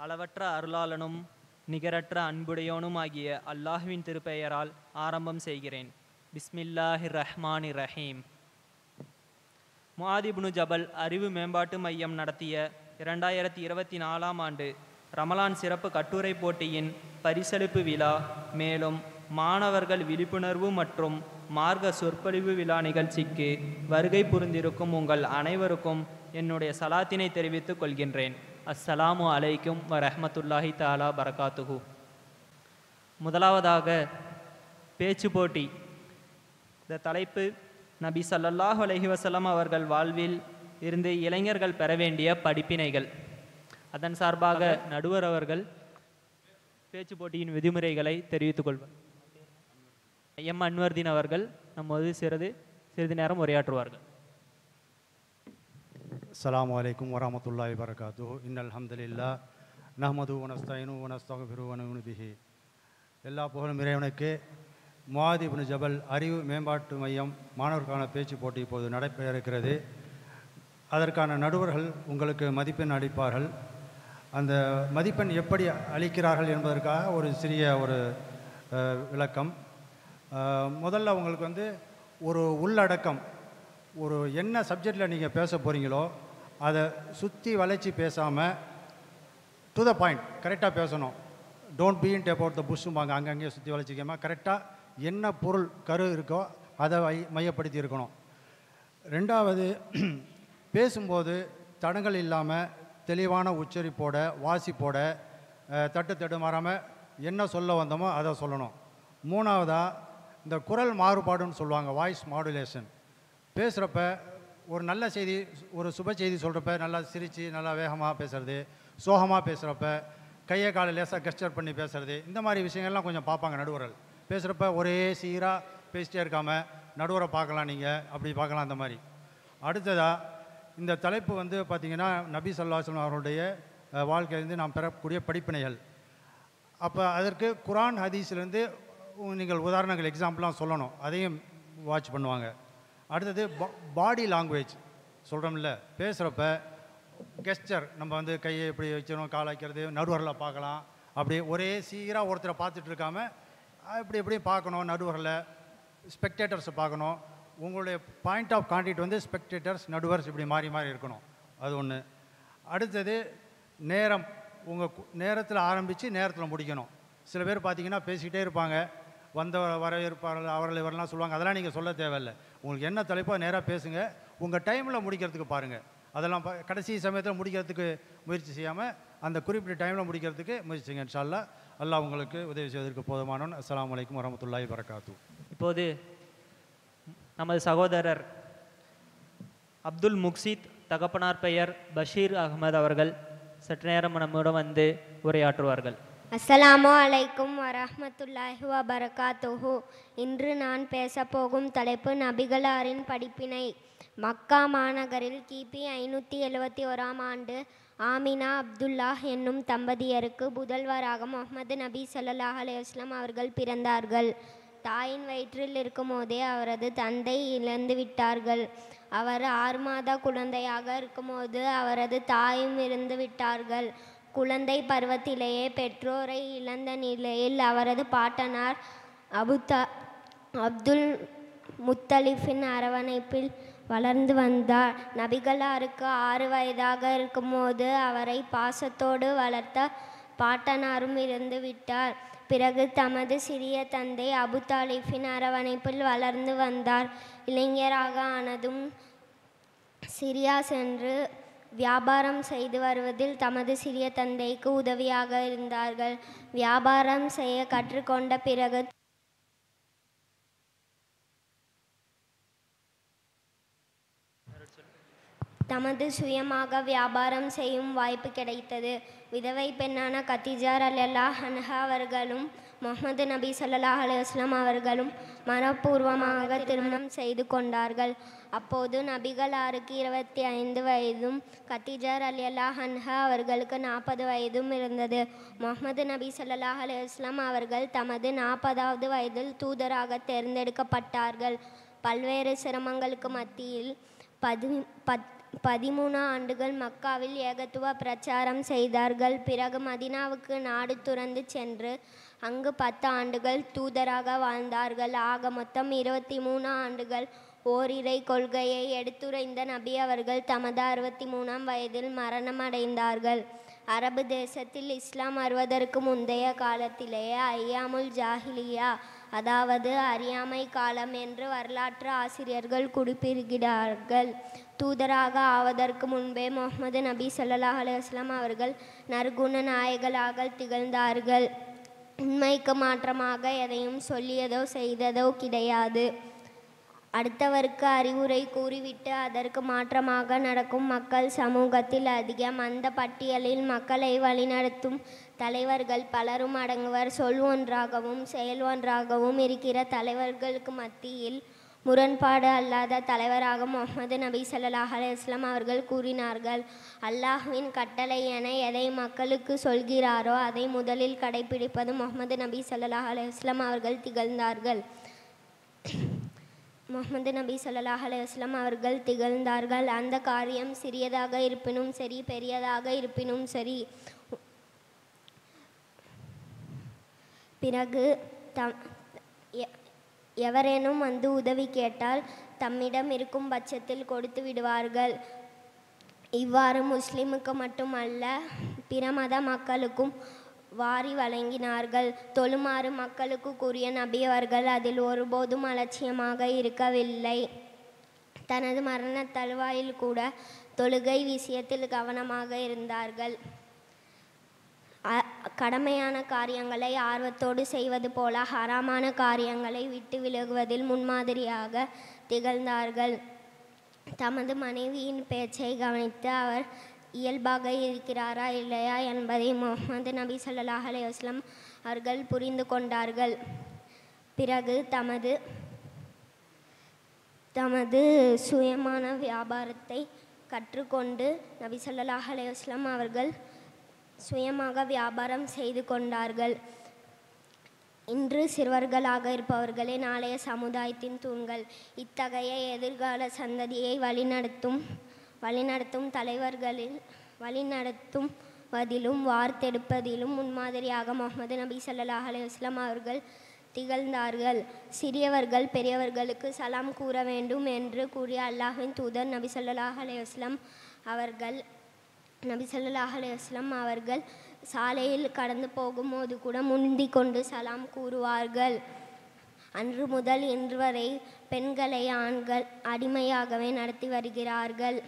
அளவற்ற அருளாளனும் நிகரற்ற அன்புடையோனும் ஆகிய அல்லாஹுவின் திருப்பெயரால் ஆரம்பம் செய்கிறேன். பிஸ்மில்லாஹிர் ரஹ்மானிர் ரஹீம். முஆத் இப்னு ஜபல் அறிவு மேம்பாட்டு மையம் நடத்திய 2024ஆம் ஆண்டு ரமலான் சிறப்பு கட்டுரை போட்டியின் பரிசளிப்பு விழா, மேலும் மாணவர்கள் விழிப்புணர்வு மற்றும் மார்க்க சொற்பொழிவு விழா நிகழ்ச்சிக்கு வருகை புரிந்திருக்கும் உங்கள் அனைவருக்கும் என்னுடைய சலாத்தினை தெரிவித்துக் கொள்கின்றேன். அஸ்ஸலாமு அலைக்கும் வரஹ்மத்துல்லாஹி தஆலா பரகாத்துஹு. முதலாவதாக பேச்சு போட்டி. இந்த தலைப்பு நபி ஸல்லல்லாஹு அலைஹி வஸல்லம் அவர்கள் வாழ்வில் இருந்து இளைஞர்கள் பெற வேண்டிய படிப்பினைகள். அதன் சார்பாக நடுவர் அவர்கள் பேச்சு போட்டியின் விதிமுறைகளை தெரிவித்துக் கொள்வார். எம் அன்வர்தீன் அவர்கள் நம்மோடு சிறிது நேரம் உரையாற்றுவார்கள். அஸ்ஸலாமு அலைக்கும் வரஹ்மத்துல்லாஹி வபரகாத்துஹு. இன்னல் ஹம்துலில்லாஹ் நஹ்மதுஹு வ நஸ்தஈனுஹு வ நஸ்தக்ஃபிருஹு வ நுஅமினு பிஹி. எல்லா புகழும் இறைவனுக்கு. முஆத் இப்னு ஜபல் அறிவு மேம்பாட்டு மையம் மாணவருக்கான பேச்சு போட்டி இப்போது நடைபெற இருக்கிறது. அதற்கான நடுவர்கள் உங்களுக்கு மதிப்பெண் அளிப்பார்கள். அந்த மதிப்பெண் எப்படி அளிக்கிறார்கள் என்பதற்காக ஒரு சிறிய விளக்கம். முதல்ல உங்களுக்கு ஒரு உள்ளடக்கம், ஒரு என்ன சப்ஜெக்டில் நீங்கள் பேச போகிறீங்களோ அதை சுற்றி வளைச்சி பேசாமல் டு த பாயிண்ட் கரெக்டாக பேசணும். டோன்ட் பீட் அபவுட் த புஷ்ஷும்பாங்க, அங்கங்கே சுற்றி வளைச்சிக்காமல் கரெக்டாக என்ன பொருள் கரு இருக்கோ அதை மையப்படுத்தி இருக்கணும். ரெண்டாவது, பேசும்போது தடங்கள் இல்லாமல் தெளிவான உச்சரிப்போட வாசிப்போட தட்டு மாறாமல் என்ன சொல்ல வந்தோமோ அதை சொல்லணும். மூணாவதாக, இந்த குரல் மாறுபாடுன்னு சொல்லுவாங்க, வாய்ஸ் மாடுலேஷன். பேசுகிறப்ப ஒரு நல்ல செய்தி, ஒரு சுப செய்தி சொல்கிறப்ப நல்லா சிரித்து நல்லா வேகமாக பேசுகிறது, சோகமாக பேசுகிறப்ப கையை காலை லேசாக கெஸ்டர் பண்ணி பேசுகிறது, இந்த மாதிரி விஷயங்கள்லாம் கொஞ்சம் பார்ப்பாங்க நடுவர்கள். பேசுகிறப்ப ஒரே சீராக பேசிட்டே இருக்காமல் நடுவரை பார்க்கலாம், நீங்கள் அப்படி பார்க்கலாம் அந்த மாதிரி. அடுத்ததாக, இந்த தலைப்பு பார்த்திங்கன்னா நபி ஸல்லல்லாஹு அலைஹி வஸல்லம் அவருடைய வாழ்க்கையிலேருந்து நாம் பெறக்கூடிய படிப்பினைகள். அப்போ அதற்கு குர்ஆன் ஹதீஸ்லேருந்து நீங்கள் உதாரணங்கள் எக்ஸாம்பிளாக சொல்லணும், அதையும் வாட்ச் பண்ணுவாங்க. அடுத்தது பாடி லாங்குவேஜ் சொல்கிறோம்ல, பேசுகிறப்ப கெஸ்டர் நம்ம கையை இப்படி வச்சிடணும், கால் வைக்கிறது, நடுவரில் பார்க்கலாம். அப்படி ஒரே சீராக ஒருத்தரை பார்த்துட்டு இருக்காமல் இப்படி பார்க்கணும். நடுவரில் ஸ்பெக்டேட்டர்ஸை பார்க்கணும். உங்களுடைய பாயிண்ட் ஆஃப் கான்டாக்ட் ஸ்பெக்டேட்டர்ஸ் நடுவர்ஸ் இப்படி மாறி மாறி இருக்கணும். அது ஒன்று. அடுத்தது நேரம், உங்கள் நேரத்தில் ஆரம்பித்து நேரத்தில் முடிக்கணும். சில பேர் பார்த்திங்கன்னா பேசிக்கிட்டே இருப்பாங்க, வரவேற்பார்கள் அவர்கள் இவரெல்லாம் சொல்லுவாங்க, அதெல்லாம் நீங்கள் சொல்ல தேவையில்லை. உங்களுக்கு என்ன தலைப்போ நேராக பேசுங்க, உங்கள் டைமில் முடிக்கிறதுக்கு பாருங்கள். அதெல்லாம் கடைசி சமயத்தில் முடிக்கிறதுக்கு முயற்சி செய்யாமல் அந்த குறிப்பிட்ட டைமில் முடிக்கிறதுக்கு முயற்சி செய்யுங்க. இன்ஷா அல்லாஹ் அல்லாஹ் உங்களுக்கு உதவி செய்வதற்கு போதுமானவன். அஸ்ஸலாமு அலைக்கும் வரஹ்மத்துல்லாஹி வபரகாத்துஹு. இப்போது நமது சகோதரர் அப்துல் முக்சித், தகப்பனார் பெயர் பஷீர் அகமது அவர்கள் சற்று நேரம் நம்முடன் உரையாற்றுவார்கள். அஸ்ஸலாமு அலைக்கும் வரஹ்மத்துல்லாஹி வபரகாத்துஹு. இன்று நான் பேசப்போகும் தலைப்பு நபிகளாரின் படிப்பினை. மக்கா மாநகரில் கிபி 571ஆம் ஆண்டு ஆமினா அப்துல்லாஹ் என்னும் தம்பதியருக்கு புதல்வராக முஹம்மது நபி ஸல்லல்லாஹு அலைஹி வஸல்லம் அவர்கள் பிறந்தார்கள். தாயின் வயிற்றில் இருக்கும் போதே அவரது தந்தை இழந்து விட்டார்கள். அவர் 6 மாத குழந்தையாக இருக்கும்போது அவரது தாயும் இறந்து விட்டார்கள். குழந்தை பருவத்திலேயே பெற்றோரை இழந்த நிலையில் அவரது பாட்டனார் அப்துல் முத்தலிஃபின் அரவணைப்பில் வளர்ந்து வந்தார். நபிகளாருக்கு 6 வயதாக இருக்கும்போது அவரை பாசத்தோடு வளர்த்த பாட்டனாரும் இறந்து விட்டார். பிறகு தமது சிறிய தந்தை அபு தாலிஃபின் அரவணைப்பில் வளர்ந்து வந்தார். இளைஞராக ஆனதும் சிரியா சென்று வியாபாரம் செய்து வருவதில் தமது சிறிய தந்தைக்கு உதவியாக இருந்தார்கள். வியாபாரம் செய்ய கற்றுக்கொண்ட பிறகு தமது சுயமாக வியாபாரம் செய்யும் வாய்ப்பு கிடைத்தது. விதவை பெண்ணான கதீஜா ரலியல்லாஹு அன்ஹா அவர்களும் முஹம்மது நபி ஸல்லல்லாஹு அலைஹி வஸல்லம் அவர்களும் மனப்பூர்வமாக திருமணம் செய்து கொண்டார்கள். அப்போது நபிகளாருக்கு 25 வயதும் கதீஜா ரலியல்லாஹு அன்ஹா அவர்களுக்கு 40 வயதும் இருந்தது. முஹம்மது நபி ஸல்லல்லாஹு அலைஹி வஸல்லம் அவர்கள் தமது 40வது வயதில் தூதராக தேர்ந்தெடுக்கப்பட்டார்கள். பல்வேறு சிரமங்களுக்கு மத்தியில் 13 ஆண்டுகள் மக்காவில் ஏகத்துவ பிரச்சாரம் செய்தார்கள். பிறகு மதினாவுக்கு நாடு துறந்து சென்று அங்கு 10 ஆண்டுகள் தூதராக வாழ்ந்தார்கள். ஆக மொத்தம் 23 ஆண்டுகள் ஓரிரை கொள்கையை எடுத்துரைந்த நபி அவர்கள் தமது 63ஆம் வயதில் மரணமடைந்தார்கள். அரபு தேசத்தில் இஸ்லாம் வருவதற்கு முந்தைய காலத்திலேயே ஐயாமுல் ஜாஹிலியா, அதாவது அறியாமை காலம் என்று வரலாற்று ஆசிரியர்கள் குறிப்பிடுகிறார்கள். தூதராக ஆவதற்கு முன்பே முஹம்மது நபி ஸல்லல்லாஹு அலைஹி வஸல்லம் அவர்கள் நற்குண நாயகளாக திகழ்ந்தார்கள். உண்மைக்கு மாற்றமாக எதையும் சொல்லியதோ செய்ததோ கிடையாது. அடுத்தவருக்கு அறிவுரை கூறிவிட்டு அதற்கு மாற்றமாக நடக்கும் மக்கள் சமூகத்தில் அதிகம். அந்த பட்டியலில் மக்களை வழிநடத்தும் தலைவர்கள் பலரும் அடங்குவர். சொல் ஒன்றாகவும் செயல் ஒன்றாகவும் இருக்கிற தலைவர்களுக்கு மத்தியில் முரண்பாடு அல்லாத தலைவராக முஹம்மது நபி ஸல்லல்லாஹு அலைஹி வஸல்லம் அவர்கள் கூறினார்கள். அல்லாஹ்வின் கட்டளை என எதை மக்களுக்கு சொல்கிறாரோ அதை முதலில் கடைபிடிப்பது முஹம்மது நபி ஸல்லல்லாஹு அலைஹி வஸல்லம் அவர்கள் திகழ்ந்தார்கள். முஹம்மது நபி ஸல்லல்லாஹு அலைஹி வஸல்லம் அவர்கள் திகழ்ந்தார்கள். அந்த காரியம் சிறியதாக இருப்பினும் சரி, பெரியதாக இருப்பினும் சரி, பிறகு எவரேனும் வந்து உதவி கேட்டால் தம்மிடம் இருக்கும் பட்சத்தில் கொடுத்து விடுவார்கள். இவ்வாறு முஸ்லிமுக்கு மட்டுமல்ல பிற மத மக்களுக்கும் வாரி வழங்கினார்கள். தொழுமாறு மக்களுக்கு கூறிய நபி அவர்கள் அதில் ஒருபோதும் அலட்சியமாக இருக்கவில்லை. தனது மரண தழுவாயில் கூட தொழுகை விஷயத்தில் கவனமாக இருந்தார்கள். கடமையான காரியங்களை ஆர்வத்தோடு செய்வது போல ஹராமான காரியங்களை விட்டு விலகுவதில் முன்மாதிரியாக திகழ்ந்தார்கள். தமது மனைவியின் பேச்சை கவனித்து அவர் இயல்பாக இருக்கிறாரா இல்லையா என்பதை முஹம்மது நபி ஸல்லல்லாஹு அலைஹி வஸல்லம் அவர்கள் புரிந்து கொண்டார்கள். பிறகு தமது சுயமான வியாபாரத்தை கற்றுக்கொண்டு நபி ஸல்லல்லாஹு அலைஹி வஸல்லம் அவர்கள் சுயமாக வியாபாரம் செய்து கொண்டார்கள். இன்று சிறுவர்களாக இருப்பவர்களே நாளைய சமுதாயத்தின் தூண்கள். இத்தகைய எதிர்கால சந்ததியை வழிநடத்தும் வழிநடத்துவதிலும் வார்த்தெடுப்பதிலும் முன்மாதிரியாக முஹம்மது நபி ஸல்லல்லாஹு அலைஹி வஸல்லம் அவர்கள் திகழ்ந்தார்கள். சிறியவர்கள் பெரியவர்களுக்கு சலாம் கூற வேண்டும் என்று கூறிய அல்லாஹ்வின் தூதர் நபி ஸல்லல்லாஹு அலைஹி வஸல்லம் அவர்கள் சாலையில் கடந்து போகும்போது கூட முந்தி கொண்டு சலாம் கூறுவார்கள். அன்று முதல் இன்று வரை பெண்களை ஆண்கள் அடிமையாகவே நடத்தி வருகிறார்கள்.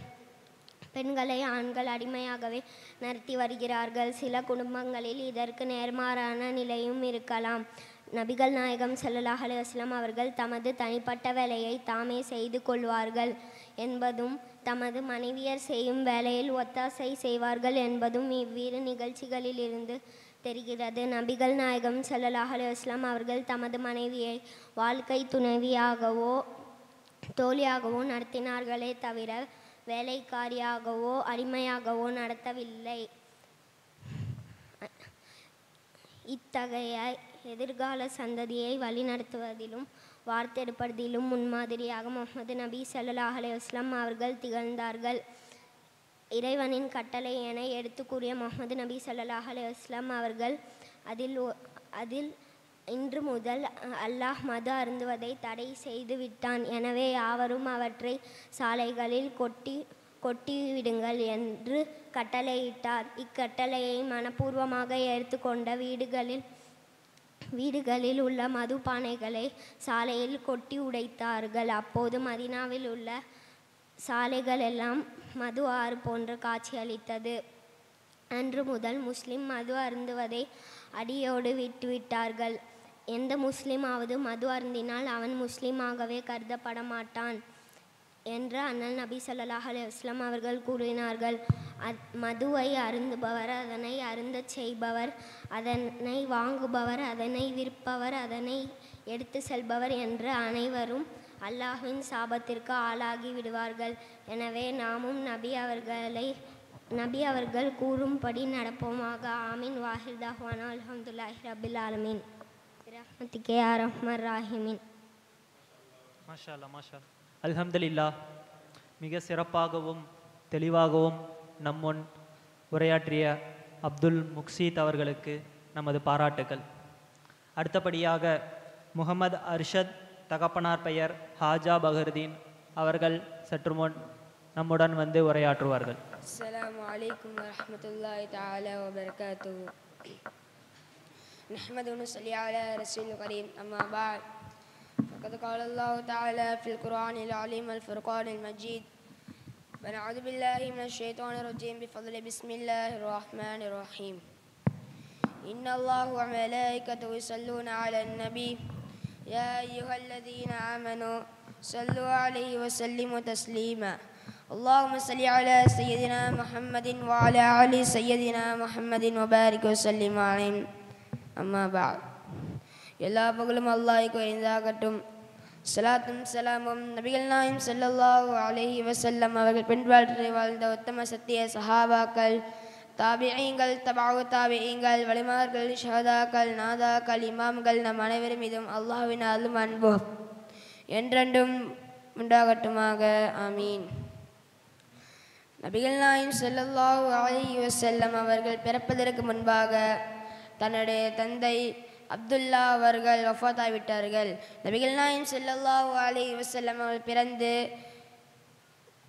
சில குடும்பங்களில் இதற்கு நேர்மாறான நிலையும் இருக்கலாம். நபிகள் நாயகம் ஸல்லல்லாஹு அலைஹி வஸல்லம் அவர்கள் தமது தனிப்பட்ட வேலையை தாமே செய்து கொள்வார்கள் என்பதும் தமது மனைவியர் செய்யும் வேலையில் ஒத்தாசை செய்வார்கள் என்பதும் இவ்விரு நிகழ்ச்சிகளிலிருந்து தெரிகிறது. நபிகள் நாயகம் ஸல்லல்லாஹு அலைஹி வஸல்லம் அவர்கள் தமது மனைவியை வாழ்க்கை துணைவியாகவோ தோழியாகவோ நடத்தினார்களே தவிர வேலைக்காரியாகவோ அடிமையாகவோ நடத்தவில்லை. இத்தகைய எதிர்கால சந்ததியை வழிநடத்துவதிலும் வார்த்தெடுப்பதிலும் முன்மாதிரியாக முஹம்மது நபி ஸல்லல்லாஹு அலைஹி வஸல்லம் அவர்கள் திகழ்ந்தார்கள். இறைவனின் கட்டளை என எடுத்து கூறிய முஹம்மது நபி ஸல்லல்லாஹு அலைஹி வஸல்லம் அவர்கள் அதில் இன்று முதல் அல்லாஹ் மது அருந்துவதை தடை செய்து விட்டான். எனவே யாவரும் அவற்றை சாலைகளில் கொட்டிவிடுங்கள் என்று கட்டளையிட்டார். இக்கட்டளையை மனப்பூர்வமாக எடுத்துக்கொண்ட வீடுகளில் உள்ள மதுபானைகளை சாலையில் கொட்டி உடைத்தார்கள். அப்போது மதீனாவில் உள்ள சாலைகள் எல்லாம் மது ஆறு போன்ற காட்சியளித்தது. அன்று முதல் முஸ்லிம் மது அருந்துவதை அடியோடு விட்டுவிட்டார்கள். எந்த முஸ்லிமாவது மது அருந்தினால் அவன் முஸ்லிமாகவே கருதப்பட மாட்டான் என்று அண்ணல் நபி ஸல்லல்லாஹு அலைஹி வஸல்லம் அவர்கள் கூறினார்கள். மதுவை அருந்துபவர், அதனை அருந்தச் செய்பவர், அதனை வாங்குபவர், அதனை விற்பவர், அதனை எடுத்து செல்பவர் என்று அனைவரும் அல்லாஹ்வின் சாபத்திற்கு ஆளாகி விடுவார்கள். எனவே நாமும் நபி அவர்கள் கூறும்படி நடப்போமாக. ஆமீன். வாஹிர் தாஹ்வானா அல்ஹம்துலில்லாஹி ரப்பில் ஆலமீன். பிரஹ்மதிக யா ரஹ்மான் ரஹீமின். மாஷா அல்லாஹ், மாஷா அல்ஹம்துலில்லாஹ். மிக சிறப்பாகவும் தெளிவாகவும் நம்முன் உரையாற்றிய அப்துல் முக்சீத் அவர்களுக்கு நமது பாராட்டுக்கள். அடுத்தபடியாக முகமது அர்ஷத் தகப்பனார் பெயர் ஹாஜா பகருதீன் அவர்கள் சற்று முன் நம்முடன் வந்து உரையாற்றுவார்கள். அஸ்ஸலாமு அலைக்கும் வரஹ்மத்துல்லாஹி தஆலா வபரகாத்துஹு. நஹ்மது வ நுஸல்லி அலா ரசூலில் கரீம். அம்மா பஅத். ஃபகத் قال الله تعالى في القرآن العظيم والفرقان المجيد. ونعوذ بالله من الشيطان الرجيم بفضل بسم الله الرحمن الرحيم. إن الله وملائكته يصلون على النبي يا أيها الذين آمنوا صلوا عليه وسلموا تسليما. اللهم صل على سيدنا محمد وعلى آل سيدنا محمد وبارك وسلم عليه. أما بعد. எல்லா புகழும் அல்லாஹ்வுக்கு உரித்தாகட்டும். ஸலாத்தும் ஸலாமும் நபிகள் நாயகம் ஸல்லல்லாஹு அலைஹி வஸல்லம் அவர்கள் பின்பற்றி வாழ்ந்த உத்தம சத்திய சஹாபாக்கள், தாபிஈங்கள், தபஉ தாபிஈங்கள், வலிமார்கள், ஷஹதாக்கள், நாதாக்கள், இமாம்கள் நம் அனைவரும் மீதும் அல்லாஹ்வின் அருளும் அன்பும் என்றென்றும் உண்டாகட்டுமாக. ஆமீன். நபிகள் நாயகம் ஸல்லல்லாஹு அலைஹி வஸல்லம் அவர்கள் பிறப்பதற்கு முன்பாக தன்னுடைய தந்தை அப்துல்லா அவர்கள் வஃபாத்தாகிவிட்டார்கள். நபிகள் நாயகம் ஸல்லல்லாஹு அலைஹி வஸல்லம் அவர்கள் பிறந்து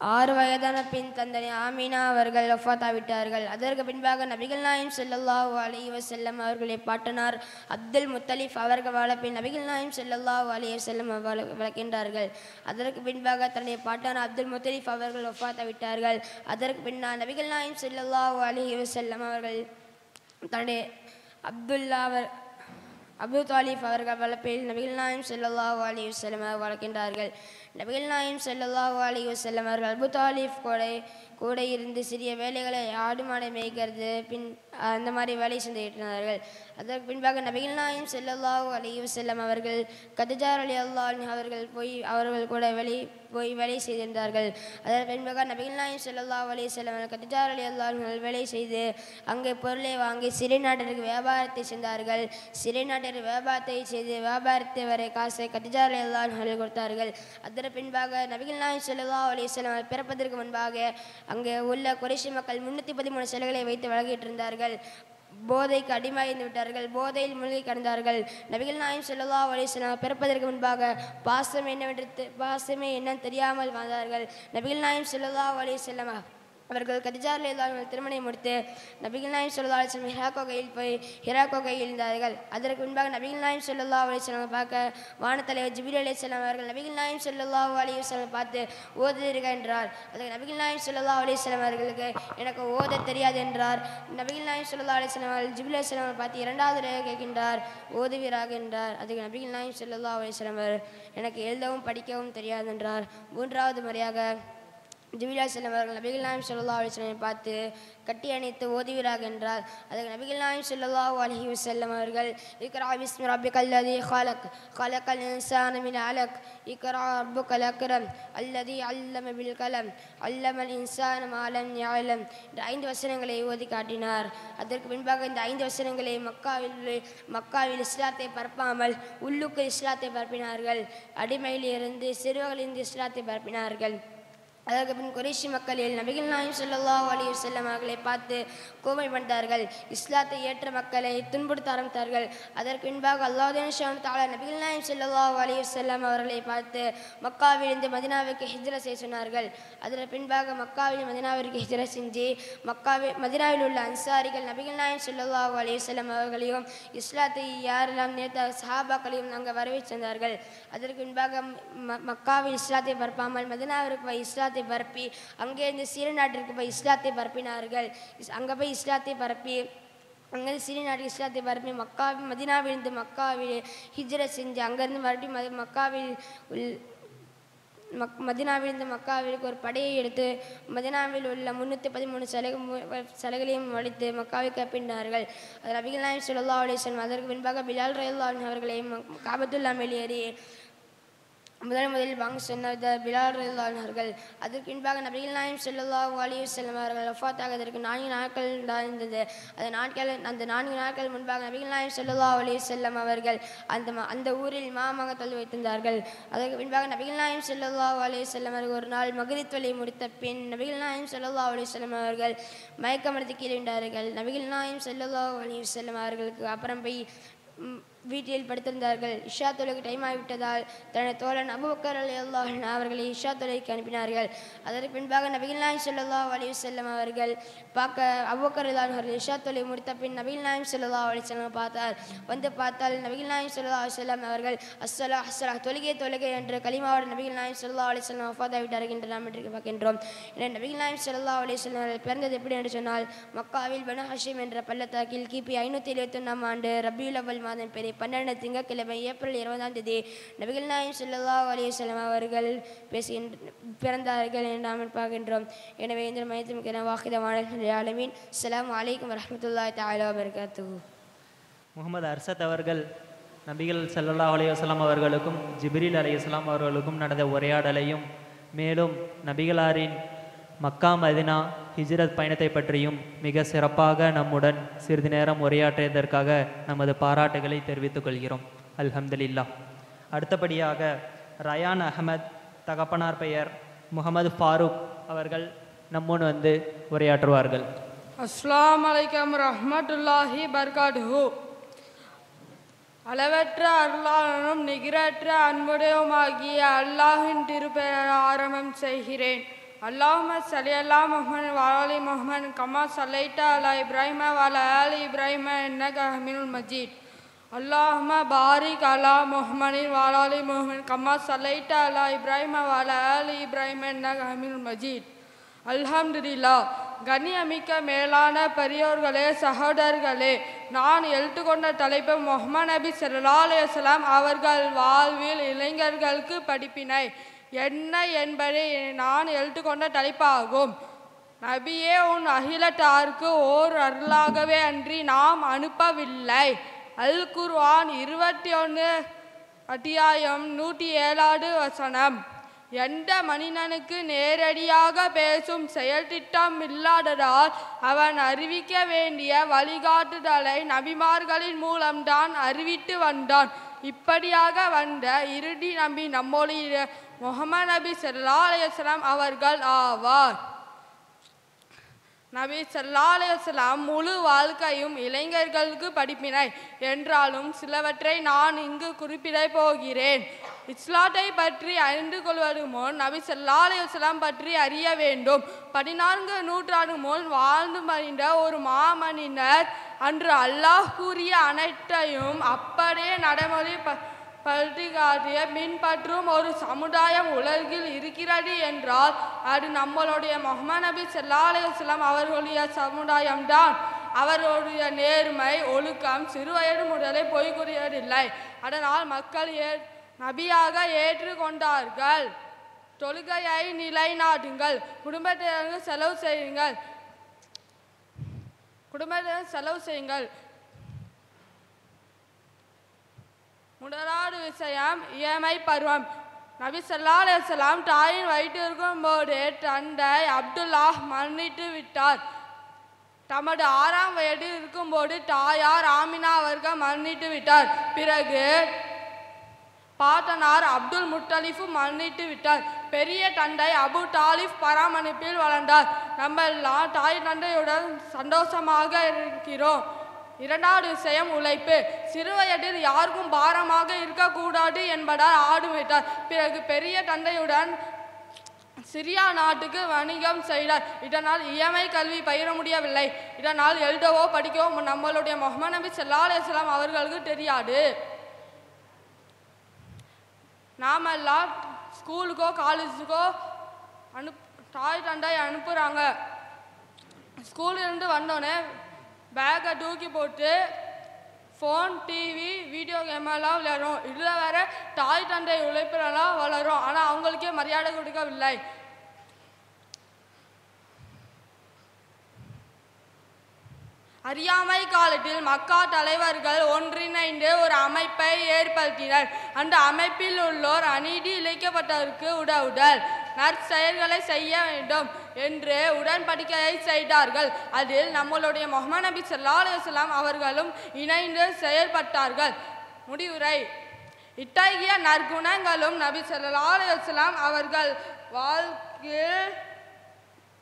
6 வயதான பின் தந்தை ஆமினா அவர்கள் வஃபாத்தாகிவிட்டார்கள். அதற்கு பின்பாக நபிகள் நாயகம் ஸல்லல்லாஹு அலைஹி வஸல்லம் அவர்களுடைய பாட்டனார் அப்துல் முத்தலிப் அவர்கள் வாழ பின் நபிகள் நாயகம் ஸல்லல்லாஹு அலைஹி வஸல்லம் வளர்க்கின்றார்கள். அதற்கு பின்பாக தன்னுடைய பாட்டனார் அப்துல் முத்தலிப் அவர்கள் வஃபாத்தாகிவிட்டார்கள். அதற்கு பின்னால் நபிகள் நாயகம் ஸல்லல்லாஹு அலைஹி வஸல்லம் அவர்கள் தன்னுடைய அபு தாலிப் அவர்கள் வளர்ப்பில் நபிகள் நாயகம் ஸல்லல்லாஹு அலைஹி வஸல்லம் வளர்க்கின்றார்கள். நபிகள் நாயகம் ஸல்லல்லாஹு அலைஹி வஸல்லம் அவர்கள் அபு தாலிப் கூட இருந்து சிறிய வேலைகளை ஆடு மாடை மேய்க்கிறது அந்த மாதிரி வேலை செஞ்சுக்கிட்டார்கள். அதற்கு பின்பாக நபிகள் நாயகம் ஸல்லல்லாஹு அலைஹி வஸல்லம் அவர்கள் கதீஜா ரலியல்லாஹு அன்ஹா அவர்கள் கூட போய் வேலை செய்திருந்தார்கள். அதற்கு பின்பாக நபிகள் நாயகம் ஸல்லல்லாஹு அலைஹி வஸல்லம் அவர்கள் கதீஜா ரலியல்லாஹு அன்ஹா வேலை செய்து அங்கே பொருளை வாங்கி சிறை நாட்டிற்கு வியாபாரத்தை சென்றார்கள். சிறை நாட்டிற்கு வியாபாரத்தை செய்து வியாபாரத்தை வரை காசை கதீஜா ரலியல்லாஹு அன்ஹா கொடுத்தார்கள். அதற்கு பின்பாக நபிகள் நாயகம் ஸல்லல்லாஹு அலைஹி வஸல்லம் பிறப்பதற்கு முன்பாக அங்கே உள்ள குறைஷி மக்கள் 313 சிலைகளை வைத்து வழங்கிட்டு இருந்தார்கள். போதைக்கு அடிமையாகி விட்டார்கள். போதையில் மூழ்கி கிடந்தார்கள். நபிகள் நாயகம் ஸல்லல்லாஹு அலைஹி வஸல்லம் பிறப்பதற்கு முன்பாக பாசமே என்னன்னு தெரியாமல் வாழ்ந்தார்கள். நபிகள் நாயகம் ஸல்லல்லாஹு அலைஹி வஸல்லம் அவர்கள் கதீஜா ரலியல்லாஹு அன்ஹா திருமணம் முடித்து நபிகள் நாயகம் ஸல்லல்லாஹு அலைஹி வஸல்லம் ஹிரா குகையில் இருந்தார்கள். அதற்கு முன்பாக நபிகள் நாயகம் ஸல்லல்லாஹு அலைஹி வஸல்லம் பார்க்க வானத்தலைவர் ஜிப்ரீல் அலைஹிஸ்ஸலாம் அவர்கள் நபிகள் நாயகம் ஸல்லல்லாஹு அலைஹி வஸல்லம் பார்த்து ஓதுகிறீர்கள் என்றார். அதுக்கு நபிகள் நாயகம் ஸல்லல்லாஹு அலைஹி வஸல்லம் அவர்களுக்கு எனக்கு ஓத தெரியாது என்றார். நபிகள் நாயகம் ஸல்லல்லாஹு அலைஹி வஸல்லம் அவர்கள் ஜிப்ரீல் அலைஹிஸ்ஸலாம் பார்த்து 2வது தடவை கேட்கின்றார், ஓதுவீராக என்றார். அதுக்கு நபிகள் நாயகம் ஸல்லல்லாஹு அலைஹி வஸல்லம் எனக்கு எழுதவும் படிக்கவும் தெரியாது என்றார். 3வது முறையாக ஜிப்ரீல் அலைஹிஸ்ஸலாம் அவர்கள் நபிகள் நாயகம் ஸல்லல்லாஹு அலைஹி வஸல்லம் பார்த்து கட்டி அணைத்து ஓதுவீராக என்றார். அதுக்கு நபிகள் நாயகம் ஸல்லல்லாஹு அலைஹி வஸல்லம் அவர்கள் இக்ரா பிஸ்மி ரப்பிக்கல் லதீ خلقல் இன்சான மின் அலக் இக்ரா ரப்புக்கல் அக்ரம் அல்லதீ அல்லம பில் கலம் அல்லமல் இன்சான மா லம் யஅலம் இந்த 5 வசனங்களை ஓதி காட்டினார். அதற்கு பின்பாக இந்த 5 வசனங்களை மக்காவில் இஸ்லாத்தை பரப்பாமல் உள்ளுக்கு இஸ்லாத்தை பரப்பினார்கள். அடிமையில் இருந்து சிறுவர்களிலிருந்து இஸ்லாத்தை பரப்பினார்கள். அதற்கு பின் குறைஷி மக்களில் நபிகள் நாயகம் ஸல்லல்லாஹு அலைஹி வஸல்லம் அவர்களை பார்த்து கோபப்பட்டார்கள். இஸ்லாத்தை ஏற்ற மக்களை துன்புறுத்த ஆரம்பித்தார்கள். அதற்கு பின்பாக அல்லாஹ் ஜல்ல தஆலா நபிகள் நாயகம் ஸல்லல்லாஹு அலைஹி வஸல்லம் அவர்களை பார்த்து மக்காவிலிருந்து மதீனாவுக்கு ஹிஜ்ரத் செய்ய சொன்னார்கள். அதற்கு பின்பாக மக்காவில் மதீனாவிற்கு ஹிஜ்ரத் செஞ்சு மதீனாவில் உள்ள அன்சாரிகள் நபிகள் நாயகம் ஸல்லல்லாஹு அலைஹி வஸல்லம் அவர்களையும் இஸ்லாத்தை யாரெல்லாம் நேர்த்த சஹாபாக்களையும் அங்கே வரவேற்று சென்றார்கள். அதற்கு பின்பாக மக்காவில் இஸ்லாத்தை பரப்பாமல் மதீனாவிற்கு போய் இஸ்லாத்தை பரப்பி அங்கேருந்து சிறை நாட்டிற்கு போய் இஸ்லாத்தை பரப்பினார்கள். அங்கே போய் இஸ்லாத்தை பரப்பி அங்கேருந்து சிறை நாட்டுக்கு இஸ்லாத்தை பரப்பி மதீனாவிலிருந்து மக்காவில் ஹிஜ்ரத் செஞ்சு அங்கேருந்து மறுபடியும் மதீனாவிலிருந்து மக்காவிற்கு ஒரு படையை எடுத்து மதீனாவில் உள்ள 313 சிலைகளையும் வடித்து மக்காவை கைப்பற்றினார்கள். நபிகள் நாயகம் ஸல்லல்லாஹு அலைஹி வஸல்லம் அதற்கு பின்பாக பிலால் ரலியல்லாஹு அன்ஹு அவர்களையும் காபத்துல்லா மேல் ஏறி முதலில் வாங்க சொன்ன பிலால் ரலியல்லாஹு அவர்கள். அதற்கு பின்பாக நபிகள் நாயகம் ஸல்லல்லாஹு அலைஹி வஸல்லம் அவர்கள் வஃபாத் ஆவதற்கு 4 நாட்கள் இருந்தது. அந்த 4 நாட்கள் முன்பாக நபிகள் நாயகம் ஸல்லல்லாஹு அலைஹி வஸல்லம் அவர்கள் அந்த ஊரில் இமாமாக தொழுது வைத்திருந்தார்கள். அதற்கு பின்பாக நபிகள் நாயகம் ஸல்லல்லாஹு அலைஹி வஸல்லம் அவர்கள் ஒரு நாள் மக்ரிப் தொழுகை முடித்த பின் நபிகள் நாயகம் ஸல்லல்லாஹு அலைஹி வஸல்லம் அவர்கள் மயக்கமடைந்து கீழே விழுந்தார்கள். நபிகள் நாயகம் ஸல்லல்லாஹு அலைஹி வஸல்லம் அவர்களுக்கு அப்புறம் போய் வீட்டில் படுத்திருந்தார்கள். இஷா தொழுகைக்கு டைம் ஆகிவிட்டதால் தனது தோழன் அபூபக்கர் ரலியல்லாஹு அன்ஹு அவர்களை இஷா தொழுகைக்கு அனுப்பினார்கள். அதற்கு பின்பாக நபிகள் நாயகம் ஸல்லல்லாஹு அலைஹி வஸல்லம் அவர்கள் அபூபக்கர் ரலியல்லாஹு அன்ஹு இஷா தொழுகை முடித்த பின் நபிகள் நாயகம் ஸல்லல்லாஹு அலைஹி வஸல்லம் பார்த்தால் நபிகள் நாயகம் ஸல்லல்லாஹு அலைஹி வஸல்லம் அவர்கள் அஸ்ஸலா தொழுகை என்ற கலிமாவோடு நபிகள் நாயகம் ஸல்லல்லாஹு அலைஹி வஸல்லம் வஃபாத் ஆகிவிட்டார்கள் என்று நாம் இன்றைக்கு பார்க்கின்றோம். எனவே நபிகள் நாயகம் ஸல்லல்லாஹு அலைஹி வஸல்லம் அவர்கள் பிறந்தது எப்படி என்று சொன்னால் மக்காவில் பனு ஹஷீம் என்ற பள்ளத்தாக்கில் கிபி 571 ஆண்டு ரபியுல் அவ்வல் மாதம் 12 திங்கட்கிழமை ஏப்ரல் 20ஆம் தேதி நபிகள் நாயகம் ஸல்லல்லாஹு அலைஹி வஸல்லம் அவர்கள் பிறந்தார்கள் என்று நாம் பார்க்கின்றோம். எனவே இந்த மையத்தின் வாஹிதமான ஆலமீன். அஸ்ஸலாமு அலைக்கும் வரஹ்மத்துல்லாஹி தஆலா வபரகாத்துஹு. முகமது அர்ஷத் அவர்கள் நபிகள் ஸல்லல்லாஹு அலைஹி வஸல்லம் அவர்களுக்கும் ஜிப்ரீல் அலைஹிஸ்ஸலாம் அவர்களுக்கும் நடந்த உரையாடலையும் மேலும் நபிகளாரின் மக்கா மதினா ஹிஜ்ரத் பயணத்தை பற்றியும் மிக சிறப்பாக நம்முடன் சிறிது நேரம் உரையாற்றியதற்காக நமது பாராட்டுகளை தெரிவித்துக் கொள்கிறோம். அல்ஹம்துலில்லாஹ். அடுத்தபடியாக ரயான் அஹமத், தகப்பனார் பெயர் முகமது ஃபாரூக் அவர்கள் நம்முன் வந்து உரையாற்றுவார்கள். அஸ்ஸலாமு அலைக்கும் ரஹ்மத்துல்லாஹி பர்காத்துஹு. அளவற்ற அருளாளனும் நிகரற்ற அன்புடையவுமாகிய அல்லாஹின் திருப்பெயரால் ஆரம்பம் செய்கிறேன். அல்லாஹும்ம ஸல்லி அலா முஹம்மது வ அலா ஆலி முஹம்மது கமா ஸல்லைத அலா இப்ராஹிம வ அலா ஆலி இப்ராஹிம இன்னக ஹமீதுல் மஜீத். அல்லாஹும்ம பாரிக் அலா முஹம்மது வ அலா ஆலி முஹம்மது கமா ஸல்லைத அலா இப்ராஹிம வ அலா ஆலி இப்ராஹிம இன்னக ஹமீதுல் மஜீத். அல்ஹம்துலில்லாஹ். கண்ணியமிக்க மேலான பெரியோர்களே, சகோதரர்களே, நான் எடுத்துக்கொண்ட தலைப்பு முஹம்மது நபி ஸல்லல்லாஹு அலைஹி வஸல்லம் அவர்கள் வாழ்வில் இளைஞர்களுக்கு படிப்பினை என்ன என்பதை நான் எடுத்துக்கொண்ட தலைப்பாகும். நபியே உன் அகிலத்தாருக்கு ஓர் அருளாகவே அன்றி நாம் அனுப்பவில்லை. அல் குர்ஆன் 21 அத்தியாயம் 107 வசனம். எந்த மனிதனுக்கு நேரடியாக பேசும் செயல் திட்டம் இல்லாததால் அவன் அறிவிக்க வேண்டிய வழிகாட்டுதலை நபிமார்களின் மூலம்தான் அறிவித்து வந்தான். இப்படியாக வந்த இறுதி நபி நம்முடைய முஹம்மது நபி ஸல்லல்லாஹு அலைஹி வஸல்லம் அவர்கள் ஆவார். நபி ஸல்லல்லாஹு அலைஹி வஸல்லம் முழு வாழ்க்கையும் இளைஞர்களுக்கு படிப்பினை என்றாலும் சிலவற்றை நான் இங்கு குறிப்பிட போகிறேன். இஸ்லாத்தை பற்றி அறிந்து கொள்வது முன் நபி ஸல்லல்லாஹு அலைஹி வஸல்லம் பற்றி அறிய வேண்டும். 14 நூற்றாண்டு முன் வாழ்ந்து மறைந்த ஒரு மாமனிதர் அன்று அல்லாஹ் கூறிய அனைத்தையும் அப்படியே நடைமுறை படுத்திக்காட்டிய பின்பற்றும் ஒரு சமுதாயம் உலகில் இருக்கிறது என்றால் அது நம்மளுடைய முஹம்மது நபி ஸல்லல்லாஹு அலைஹி வஸல்லம் அவர்களுடைய சமுதாயம்தான். அவர்களுடைய நேர்மை ஒழுக்கம் சிறுவயது முதலே பொய் கூறியதில்லை. அதனால் மக்கள் நபியாக ஏற்றுக்கொண்டார்கள். தொழுகையை நிலைநாட்டுங்கள், குடும்பத்தினருக்கு செலவு செய்யுங்கள். முதலாவது விஷயம் இயமை பருவம். நபி ஸல்லல்லாஹு அலைஹி வஸல்லம் தாயின் வயிற்றிருக்கும் போது தந்தை அப்துல்லாஹ் மரணித்து விட்டார். தமது 6ஆம் வயதில் இருக்கும்போது தாயார் ஆமினா அவர்கள் மரணித்து விட்டார். பிறகு பாட்டனார் அப்துல் முத்தலிஃப் மரணித்து விட்டார். பெரிய தந்தை அபு தாலிப் பராமரிப்பில் வளர்ந்தார். நம்ம எல்லாம் தாய் தந்தையுடன் சந்தோஷமாக இருக்கிறோம். இரண்டாவது விஷயம் உழைப்பு. சிறுவயதில் யாருக்கும் பாரமாக இருக்கக்கூடாது என்பதால் ஆடு வைத்தார். பிறகு பெரிய தந்தையுடன் சிரியா நாட்டுக்கு வணிகம் செய்தார். இதனால் இயமை கல்வி பயிர முடியவில்லை. இதனால் எழுதவோ படிக்கவோ நம்மளுடைய முஹம்மது நபி ஸல்லல்லாஹு அலைஹி வஸல்லம் அவர்களுக்கு தெரியாது. நாமெல்லாம் ஸ்கூலுக்கோ காலேஜுக்கோ தாய் தந்தை அனுப்புகிறாங்க. ஸ்கூலிருந்து வந்தோடனே பேக்கை தூக்கி போட்டு ஃபோன், டிவி, வீடியோ கேமெல்லாம் விளையாடுறோம். இதில் வேற தாய் தந்தை உழைப்பிலெல்லாம் வளரும். ஆனால் அவங்களுக்கே மரியாதை கொடுக்கவில்லை. அறியாமை காலத்தில் மக்கா தலைவர்கள் ஒன்றிணைந்து ஒரு அமைப்பை ஏற்படுத்தினர். அந்த அமைப்பில் உள்ளோர் அநீதி இழைக்கப்பட்டவருக்கு உதவுதல், நற்செயல்களை செய்ய வேண்டும் என்று உடன்படிக்கையை செய்தார்கள். அதில் நம்மளுடைய முஹம்மது நபி ஸல்லல்லாஹு அலைஹி வஸல்லம் அவர்களும் இணைந்து செயல்பட்டார்கள். முடிவுரை: இத்தகைய நற்குணங்களும் நபி ஸல்லல்லாஹு அலைஹி வஸல்லம் அவர்கள் வாழ்க்கையில்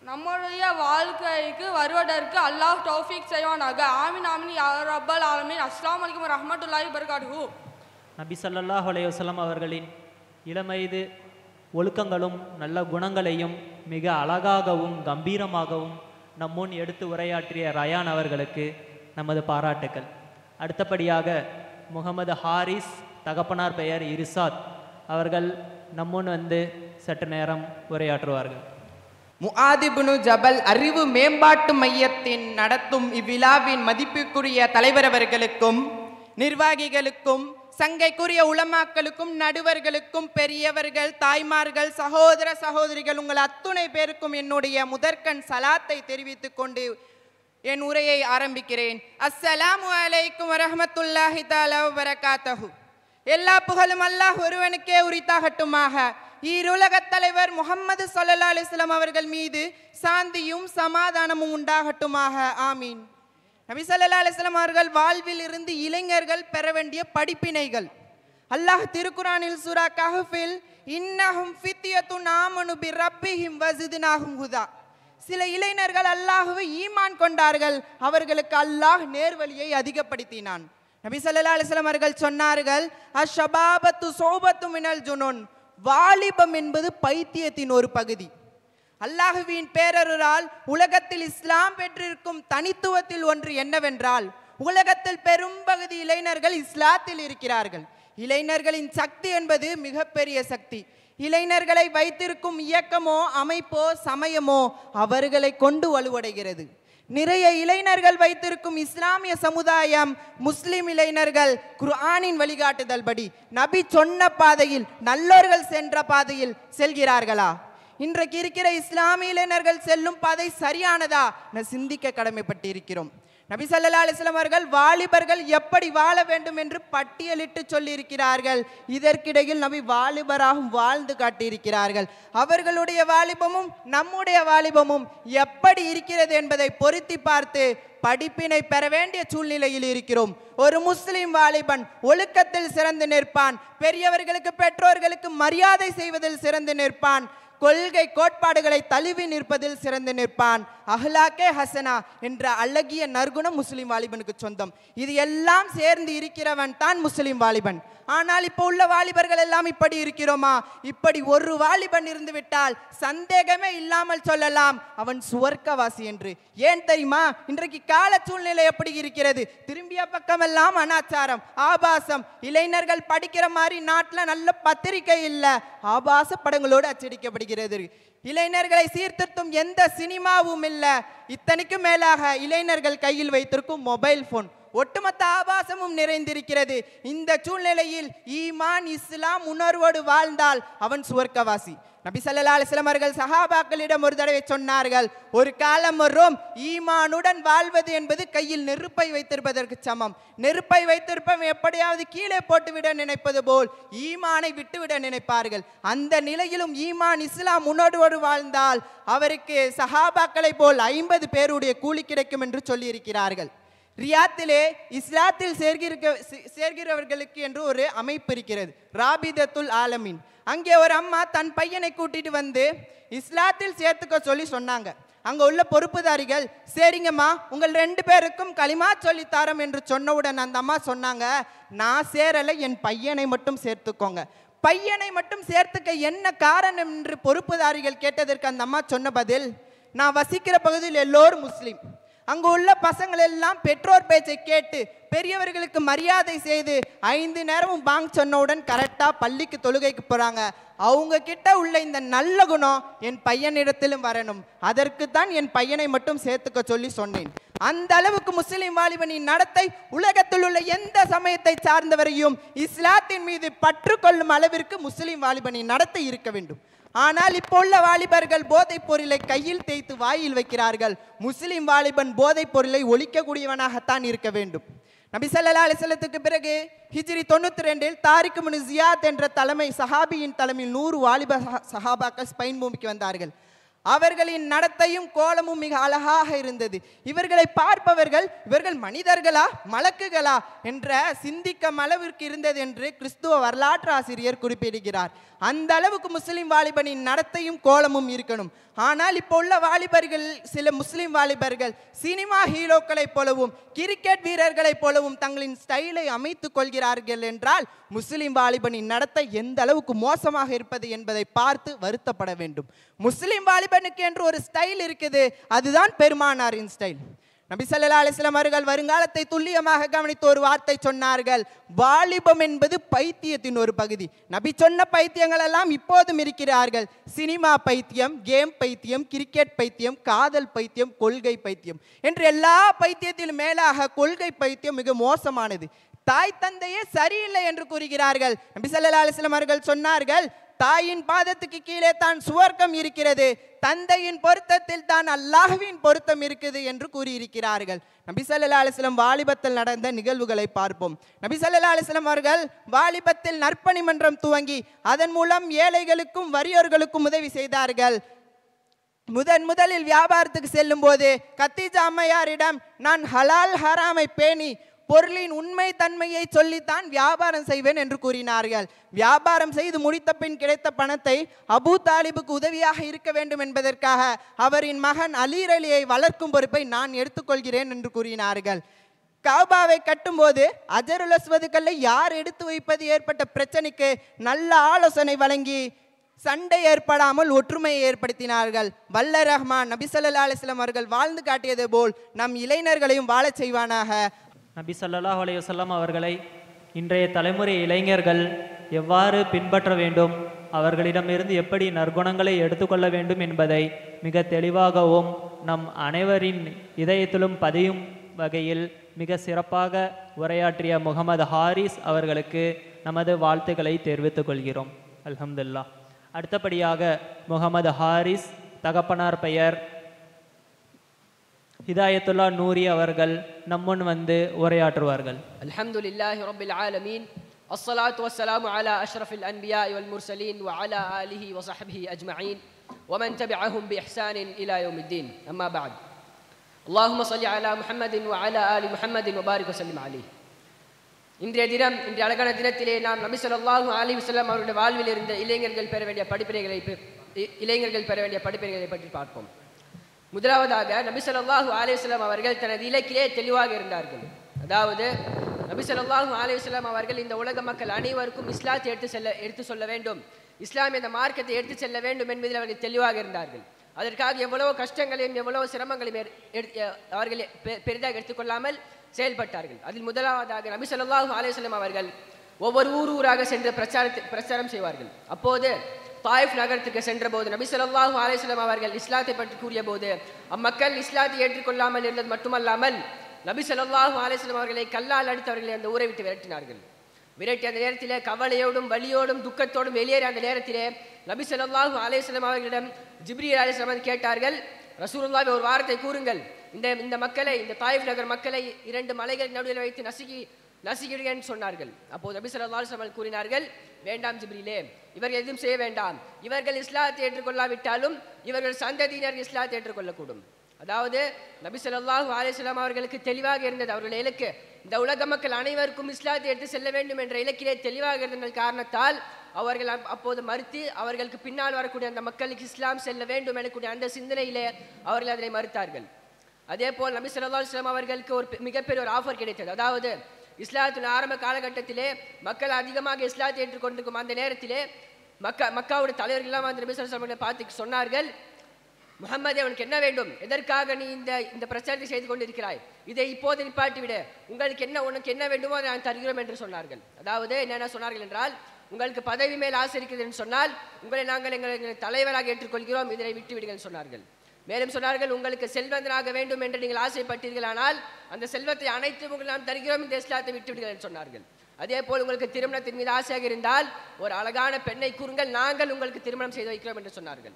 நம்முடைய வாழ்க்கைக்கு வருவதற்கு அல்லாஹ் தௌஃபீக் செய்வானாக. ஆமீன் ஆமீன் யா ரப்பல் ஆலமீன். அஸ்ஸலாமு அலைக்கும் வரஹ்மத்துல்லாஹி வபரகாத்துஹு. நபி ஸல்லல்லாஹு அலைஹி வஸல்லம் அவர்களின் இளமைது ஒழுக்கங்களும் நல்ல குணங்களையும் மிக அழகாகவும் கம்பீரமாகவும் நம்முன் எடுத்து உரையாற்றிய ரயான் அவர்களுக்கு நமது பாராட்டுக்கள். அடுத்தபடியாக முகமது ஹாரிஸ், தகப்பனார் பெயர் இர்சாத் அவர்கள் நம்முன் வந்து சற்று நேரம் உரையாற்றுவார்கள். முஆத் இப்னு ஜபல் அறிவு மேம்பாட்டு மையத்தின் நடத்தும் இவ்விழாவின் மதிப்புக்குரிய தலைவர் அவர்களுக்கும் நிர்வாகிகளுக்கும் சங்கைக்குரிய உலமாக்களுக்கும் நடுவர்களுக்கும் பெரியவர்கள், தாய்மார்கள், சகோதர சகோதரிகள் உங்கள் அத்துணை பேருக்கும் என்னுடைய முதற்கண் சலாத்தை தெரிவித்துக் கொண்டு என் உரையை ஆரம்பிக்கிறேன். அஸ்ஸலாமு அலைக்கும் வரஹ்மத்துல்லாஹி தஆலா வபரகாத்துஹு. எல்லா புகழும் அல்லாஹ் ஒருவனுக்கே உரித்தாகட்டுமாக. ஈருலகத் தலைவர் முஹம்மது ஸல்லல்லாஹு அலைஹி வஸல்லம் அவர்கள் மீது சாந்தியும் சமாதானமும் உண்டாகட்டுமாக. ஆமீன். நபி ஸல்லல்லாஹு அலைஹி வஸல்லம் அவர்கள் வாழ்வில் இருந்து இளைஞர்கள் பெற வேண்டிய படிப்பினைகள். அல்லாஹ் திருக்குரானில் சூரா கஹ்ஃபில் இன்னஹும் ஃபித்யத்துன் ஆமனு பிரப்பிஹிம் வஸித்னாஹும் ஹுதா, சில இளைஞர்கள் அல்லாஹ்வை ஈமான் கொண்டார்கள், அவர்களுக்கு அல்லாஹ் நேர்வழியை அதிகப்படுத்தினான். நபி ஸல்லல்லாஹு அலைஹி வஸல்லம் அவர்கள் சொன்னார்கள், அஷ்ஷபாபத்து சௌபத்து மினல் ஜுனூன், வாலிபம் என்பது பைத்தியத்தின் ஒரு பகுதி. அல்லாஹுவின் பேரருளால் உலகத்தில் இஸ்லாம் பெற்றிருக்கும் தனித்துவத்தில் ஒன்று என்னவென்றால், உலகத்தில் பெரும்பகுதி இளைஞர்கள் இஸ்லாத்தில் இருக்கிறார்கள். இளைஞர்களின் சக்தி என்பது மிகப்பெரிய சக்தி. இளைஞர்களை வைத்திருக்கும் இயக்கமோ அமைப்போ சமயமோ அவர்களை கொண்டு வலுவடைகிறது. நிறைய இளைஞர்கள் வைத்திருக்கும் இஸ்லாமிய சமுதாயம் முஸ்லிம் இளைஞர்கள் குர்ஆனின் வழிகாட்டுதல் படி நபி சொன்ன பாதையில், நல்லோர்கள் சென்ற பாதையில் செல்கிறார்களா? இன்றைக்கு இருக்கிற இஸ்லாமிய இளைஞர்கள் செல்லும் பாதை சரியானதா என சிந்திக்க கடமைப்பட்டு இருக்கிறோம். நபி ஸல்லல்லாஹு அலைஹி வஸல்லம் அவர்கள் வாலிபர்கள் எப்படி வாழ வேண்டும் என்று பட்டியலிட்டு சொல்லி இருக்கிறார்கள். இதற்கிடையில் நபி வாலிபராகவும் வாழ்ந்து காட்டியிருக்கிறார்கள். அவர்களுடைய வாலிபமும் நம்முடைய வாலிபமும் எப்படி இருக்கிறது என்பதை பொருத்தி பார்த்து படிப்பினை பெற வேண்டிய சூழ்நிலையில் இருக்கிறோம். ஒரு முஸ்லிம் வாலிபன் ஒழுக்கத்தில் சிறந்து நிற்பான், பெரியவர்களுக்கு பெற்றோர்களுக்கு மரியாதை செய்வதில் சிறந்து நிற்பான், கொள்கை கோட்பாடுகளை தழுவி நிற்பதில் சிறந்து நிற்பான். அஹ்லாக்கே ஹசனா என்ற அழகிய நற்குணம் முஸ்லிம் வாலிபனுக்கு சொந்தம். இது எல்லாம் சேர்ந்து இருக்கிறவன் தான் முஸ்லிம் வாலிபன். ஆனால் இப்போ உள்ள வாலிபர்கள் எல்லாம் இப்படி இருக்கிறோமா? இப்படி ஒரு வாலிபன் இருந்து விட்டால் சந்தேகமே இல்லாமல் சொல்லலாம் அவன் சுவர்க்கவாசி என்று. ஏன் தெரியுமா? இன்றைக்கு கால சூழ்நிலை எப்படி இருக்கிறது? திரும்பிய பக்கமெல்லாம் அனாச்சாரம், ஆபாசம். இளைஞர்கள் படிக்கிற மாதிரி நாட்டில் நல்ல பத்திரிகை இல்லை, ஆபாச படங்களோடு அச்சடிக்கப்படுகிறது. இளைஞர்களை சீர்திருத்தும் எந்த சினிமாவும் இல்லை. இத்தனைக்கும் மேலாக இளைஞர்கள் கையில் வைத்திருக்கும் மொபைல் போன், ஒட்டுமொத்த ஆபாசமும் நிறைந்திருக்கிறது. இந்த சூழ்நிலையில் ஈமான் இஸ்லாம் உணர்வோடு வாழ்ந்தால் அவன் சுவர்க்கவாசி. நபி ஸல்லல்லாஹு அலைஹி வஸல்லம் அவர்கள் சஹாபாக்களிடம் ஒரு தடவை சொன்னார்கள், ஒரு காலம் வரும் ஈமானுடன் வாழ்வது என்பது கையில் நெருப்பை வைத்திருப்பதற்கு சமம். நெருப்பை வைத்திருப்பவன் எப்படியாவது கீழே போட்டுவிட நினைப்பது போல் ஈமானை விட்டுவிட நினைப்பார்கள். அந்த நிலையிலும் ஈமான் இஸ்லாம் உணர்வோடு வாழ்ந்தால் அவருக்கு சஹாபாக்களை போல் 50 பேருடைய கூலி கிடைக்கும் என்று சொல்லி இருக்கிறார்கள். ரியாத்திலே இஸ்லாத்தில் சேர்கிறவர்களுக்கு என்று ஒரு அமைப்பு இருக்கிறது, ராபிதத்துல் ஆலமீன். அங்கே ஒரு அம்மா தன் பையனை கூட்டிட்டு வந்து இஸ்லாத்தில் சேர்த்துக்க சொல்லி சொன்னாங்க. அங்கே உள்ள பொறுப்புதாரிகள், சரிங்கம்மா உங்கள் 2 பேருக்கும் களிமா சொல்லித்தாரம் என்று சொன்னவுடன் அந்த அம்மா சொன்னாங்க, நான் சேரலை, என் பையனை மட்டும் சேர்த்துக்கோங்க. பையனை மட்டும் சேர்த்துக்க என்ன காரணம் என்று பொறுப்புதாரிகள் கேட்டதற்கு அந்த அம்மா சொன்ன பதில், நான் வசிக்கிற பகுதியில் எல்லோரும் முஸ்லீம், அங்கு உள்ள பசங்கள் எல்லாம் பெற்றோர் பேச்சை கேட்டு பெரியவர்களுக்கு மரியாதை செய்து 5 நேரமும் பாங் சொன்னவுடன் கரெக்டாக பள்ளிக்கு தொழுகைக்கு போகிறாங்க. அவங்க கிட்ட உள்ள இந்த நல்ல குணம் என் பையனிடத்திலும் வரணும், அதற்கு தான் என் பையனை மட்டும் சேர்த்துக்க சொல்லி சொன்னேன். அந்த அளவுக்கு முஸ்லிம் வாலிபனின் நடத்தை உலகத்தில் உள்ள எந்த சமயத்தை சார்ந்தவரையும் இஸ்லாத்தின் மீது பற்று கொள்ளும் அளவிற்கு முஸ்லிம் வாலிபனின் நடத்தை இருக்க வேண்டும். ஆனால் இப்போ உள்ள வாலிபர்கள் போதைப் பொருளை கையில் தேய்த்து வாயில் வைக்கிறார்கள். முஸ்லிம் வாலிபன் போதைப் பொருளை ஒழிக்கக்கூடியவனாகத்தான் இருக்க வேண்டும். நபி ஸல்லல்லாஹு அலைஹி வஸல்லத்துக்கு பிறகு ஹிஜ்ரி 92 தாரிக் இப்னு ஜியாத் என்ற சஹாபியின் தலைமையில் 100 வாலிப சஹாபாக்கள் ஸ்பெயின் பூமிக்கு வந்தார்கள். அவர்களின் நடத்தையும் கோலமும் மிக அழகாக இருந்தது. இவர்களை பார்ப்பவர்கள் இவர்கள் மனிதர்களா மலக்குகளா என்ற சிந்திக்கும் அளவிற்கு இருந்தது என்று கிறிஸ்துவ வரலாற்று ஆசிரியர் குறிப்பிடுகிறார். அந்த அளவுக்கு முஸ்லிம் வாலிபனின் நடத்தையும் கோலமும் இருக்கணும். ஆனால் இப்போ உள்ள வாலிபர்கள், சில முஸ்லிம் வாலிபர்கள் சினிமா ஹீரோக்களைப் போலவும் கிரிக்கெட் வீரர்களைப் போலவும் தங்களின் ஸ்டைலை அமைத்துக் கொள்கிறார்கள் என்றால் முஸ்லிம் வாலிபனின் நடத்தை எந்த அளவுக்கு மோசமாக இருப்பது என்பதை பார்த்து வருத்தப்பட வேண்டும். முஸ்லிம் வாலிபனுக்கு என்று ஒரு ஸ்டைல் இருக்குது, அதுதான் பெருமானாரின் ஸ்டைல். நபி ஸல்லல்லாஹு அலைஹி வஸல்லம் அவர்கள் வருங்காலத்தை துல்லியமாக கவனித்து ஒரு வார்த்தை சொன்னார்கள், வாலிபம் என்பது பைத்தியத்தின் ஒரு பகுதி. நபி சொன்ன பைத்தியங்கள் எல்லாம் இப்போதும் இருக்கிறார்கள். சினிமா பைத்தியம், கேம் பைத்தியம், கிரிக்கெட் பைத்தியம், காதல் பைத்தியம், கொள்கை பைத்தியம் என்று எல்லா பைத்தியத்திலும் மேலாக கொள்கை பைத்தியம் மிக மோசமானது. தாய் தந்தையே சரியில்லை என்று கூறுகிறார்கள். நபி ஸல்லல்லாஹு அலைஹி வஸல்லம் அவர்கள் சொன்னார்கள், தாயின் பாதத்துக்கு கீழே தான் சுவர்க்கம் இருக்கிறது, தந்தையின் பொருத்தத்தில் தான் அல்லாஹ்வின் பொருத்தம் இருக்குது என்று கூறியிருக்கிறார்கள். நபி ஸல்லல்லாஹு அலைஹி வஸல்லம் வாலிபத்தில் நடந்த நிகழ்வுகளை பார்ப்போம். நபி ஸல்லல்லாஹு அலைஹி வஸல்லம் அவர்கள் வாலிபத்தில் நற்பணி மன்றம் துவங்கி அதன் மூலம் ஏழைகளுக்கும் வறியோர்களுக்கும் உதவி செய்தார்கள். முதலில் வியாபாரத்துக்கு செல்லும் போது கத்தீஜா அம்மையாரிடம் நான் ஹலால் ஹராமை பேணி பொருளின் உண்மை தன்மையை சொல்லித்தான் வியாபாரம் செய்வேன் என்று கூறினார்கள். வியாபாரம் செய்து முடித்த பின் கிடைத்த பணத்தை அபூ தாலிபுக்கு உதவியாக இருக்க வேண்டும் என்பதற்காக அவரின் மகன் அலியை வளர்க்கும் பொறுப்பை நான் எடுத்துக்கொள்கிறேன் என்று கூறினார்கள். காபாவை கட்டும்போது அஜருல் அஸ்வது கல்லை யார் எடுத்து வைப்பது ஏற்பட்ட பிரச்சனைக்கு நல்ல ஆலோசனை வழங்கி சண்டை ஏற்படாமல் ஒற்றுமையை ஏற்படுத்தினார்கள். வல்ல ரஹ்மான் நபி ஸல்லல்லாஹு அலைஹி வஸல்லம் அவர்கள் வாழ்ந்து காட்டியது போல் நம் இளைஞர்களையும் வாழச் செய்வானாக. நபி ஸல்லல்லாஹு அலைஹி வஸல்லம் அவர்களை இன்றைய தலைமுறை இளைஞர்கள் எவ்வாறு பின்பற்ற வேண்டும், அவர்களிடமிருந்து எப்படி நற்குணங்களை எடுத்துக்கொள்ள வேண்டும் என்பதை மிக தெளிவாகவும் நம் அனைவரின் இதயத்திலும் பதியும் வகையில் மிக சிறப்பாக உரையாற்றிய முகமது ஹாரிஸ் அவர்களுக்கு நமது வாழ்த்துக்களை தெரிவித்துக் கொள்கிறோம். அல்ஹம்துலில்லாஹ். அடுத்தபடியாக முகமது ஹாரிஸ் தகப்பனார் பெயர் ஹிதாயத்துல்லா நூரி அவர்கள் நம்முன் வந்து உரையாற்றுவார்கள். அல்ஹம்துலில்லாஹி ரப்பில் ஆலமீன், அஸ்ஸலாத்து வஸ்ஸலாமு அலா அஷ்ரஃபில் அன்பியாஇ வல் முர்சலீன் வ அலா ஆலிஹி வ ஸஹ்பிஹி அஜ்மஈன் வ மன் தபிஅஹும் பி இஹ்சானின் இலா யௌமித்தீன். அம்மா பஅத். அல்லாஹும்ம ஸல்லி அலா முஹம்மதின் வ அலா ஆலி முஹம்மதின் வ பாரிக் வ ஸல்லிம் அலைஹி. இன்றைய தினம், இன்றைய அழகான தினத்திலே நாம் நபி ஸல்லல்லாஹு அலைஹி வஸல்லம் அவருடைய வாழ்வில் இருந்த இளைஞர்கள் பெற வேண்டிய படிப்பினைகளை பற்றி பார்ப்போம். முதலாவதாக நபி ஸல்லல்லாஹு அலைஹி வஸல்லம் அவர்கள் தனது இலக்கிலே தெளிவாக இருந்தார்கள். அதாவது நபி ஸல்லல்லாஹு அலைஹி வஸல்லம் அவர்கள் இந்த உலக மக்கள் அனைவருக்கும் இஸ்லாத்தை எடுத்து சொல்ல வேண்டும், இஸ்லாமிய இந்த மார்க்கத்தை எடுத்து செல்ல வேண்டும் என்பதில் அவர்கள் தெளிவாக இருந்தார்கள். அதற்காக எவ்வளவு கஷ்டங்களையும் எவ்வளவு சிரமங்களையும் அவர்கள் பெரிதாக எடுத்துக்கொள்ளாமல் செயல்பட்டார்கள். அதில் முதலாவதாக நபி ஸல்லல்லாஹு அலைஹி வஸல்லம் அவர்கள் ஒவ்வொரு ஊராக சென்று பிரச்சாரம் செய்வார்கள். அப்போது தாயிஃப் நகரத்துக்கு சென்ற போது நபி ஸல்லல்லாஹு அலைஹி வஸல்லம் அவர்கள் இஸ்லாத்தை பற்றி கூறிய போது அம்மக்கள் இஸ்லாத்தை ஏற்றுக்கொள்ளாமல் இருந்தது மட்டுமல்லாமல் நபி ஸல்லல்லாஹு அலைஹி வஸல்லம் அவர்களை கல்லால் அடித்து அவர்களை அந்த ஊரை விட்டு விரட்டினார்கள். விரட்டிய அந்த நேரத்திலே கவலையோடும் வலியோடும் துக்கத்தோடும் வெளியேறிய அந்த நேரத்திலே நபி ஸல்லல்லாஹு அலைஹி வஸல்லம் அவர்களிடம் ஜிப்ரீல் அலைஹிஸ்ஸலாம் கேட்டார்கள், ரசூலுல்லாஹ் ஒரு வார்த்தை கூறுங்கள், இந்த மக்களை, இந்த தாயிஃப் நகர் மக்களை 2 மலைகள் நடுவில் வைத்து நசுக்கிடுங்கள் சொன்னார்கள். அப்போது நபி ஸல்லல்லாஹு அலைஹி வஸல்லம் கூறினார்கள், வேண்டாம் ஜிப்ரீலே, இவர்கள் எதுவும் செய்ய வேண்டாம், இவர்கள் இஸ்லாத்தை ஏற்றுக்கொள்ளாவிட்டாலும் இவர்கள் சந்ததியினர் இஸ்லாத்தை ஏற்றுக்கொள்ளக்கூடும். அதாவது நபி ஸல்லல்லாஹு அலைஹி வஸல்லம் அவர்களுக்கு தெளிவாக இருந்தது, அவர்கள் இலக்கு இந்த உலக மக்கள் அனைவருக்கும் இஸ்லாத்தை எடுத்து செல்ல வேண்டும் என்ற இலக்கிலே தெளிவாக இருந்த காரணத்தால் அவர்கள் அப்போது மறுத்து அவர்களுக்கு பின்னால் வரக்கூடிய அந்த மக்களுக்கு இஸ்லாம் செல்ல வேண்டும் எனக்கூடிய அந்த சிந்தனையிலே அவர்கள் அதனை மறுத்தார்கள். அதே போல் நபி ஸல்லல்லாஹு அலைஹி வஸல்லம் அவர்களுக்கு ஒரு மிகப்பெரிய ஒரு ஆஃபர் கிடைத்தது. அதாவது இஸ்லாத்தின் ஆரம்ப காலகட்டத்திலே மக்கள் அதிகமாக இஸ்லாத்தை ஏற்றுக்கொண்டிருக்கும் அந்த நேரத்திலே மக்காவுடைய தலைவர்கள் எல்லாம் அந்த நபி ஸல்லல்லாஹு அலைஹி வஸல்லம் பார்த்து சொன்னார்கள், முஹம்மதே, உனக்கு என்ன வேண்டும், எதற்காக நீ இந்த பிரச்சாரத்தை செய்து கொண்டிருக்கிறாய், இதை இப்போது நிப்பாட்டி விட, உனக்கு என்ன வேண்டுமோ அதை நான் தருகிறோம் என்று சொன்னார்கள். அதாவது என்னென்ன சொன்னார்கள் என்றால், உங்களுக்கு பதவி மேல் ஆசை இருக்கிறது என்று சொன்னால் உங்களை நாங்கள் எங்கள் தலைவராக ஏற்றுக்கொள்கிறோம், இதனை விட்டு விடுங்கள் சொன்னார்கள். மேலும் சொன்னார்கள், உங்களுக்கு செல்வந்தனாக வேண்டும் என்று நீங்கள் ஆசைப்பட்டீர்கள், ஆனால் அந்த செல்வத்தை அனைத்தும் உங்களுக்கு நாம் தருகிறோம், இந்த இஸ்லாத்தை விட்டு விடுங்கள் என்று சொன்னார்கள். அதே போல் உங்களுக்கு திருமணத்தின் மீது ஆசையாக இருந்தால் ஒரு அழகான பெண்ணை கூறுங்கள், நாங்கள் உங்களுக்கு திருமணம் செய்து வைக்கிறோம் என்று சொன்னார்கள்.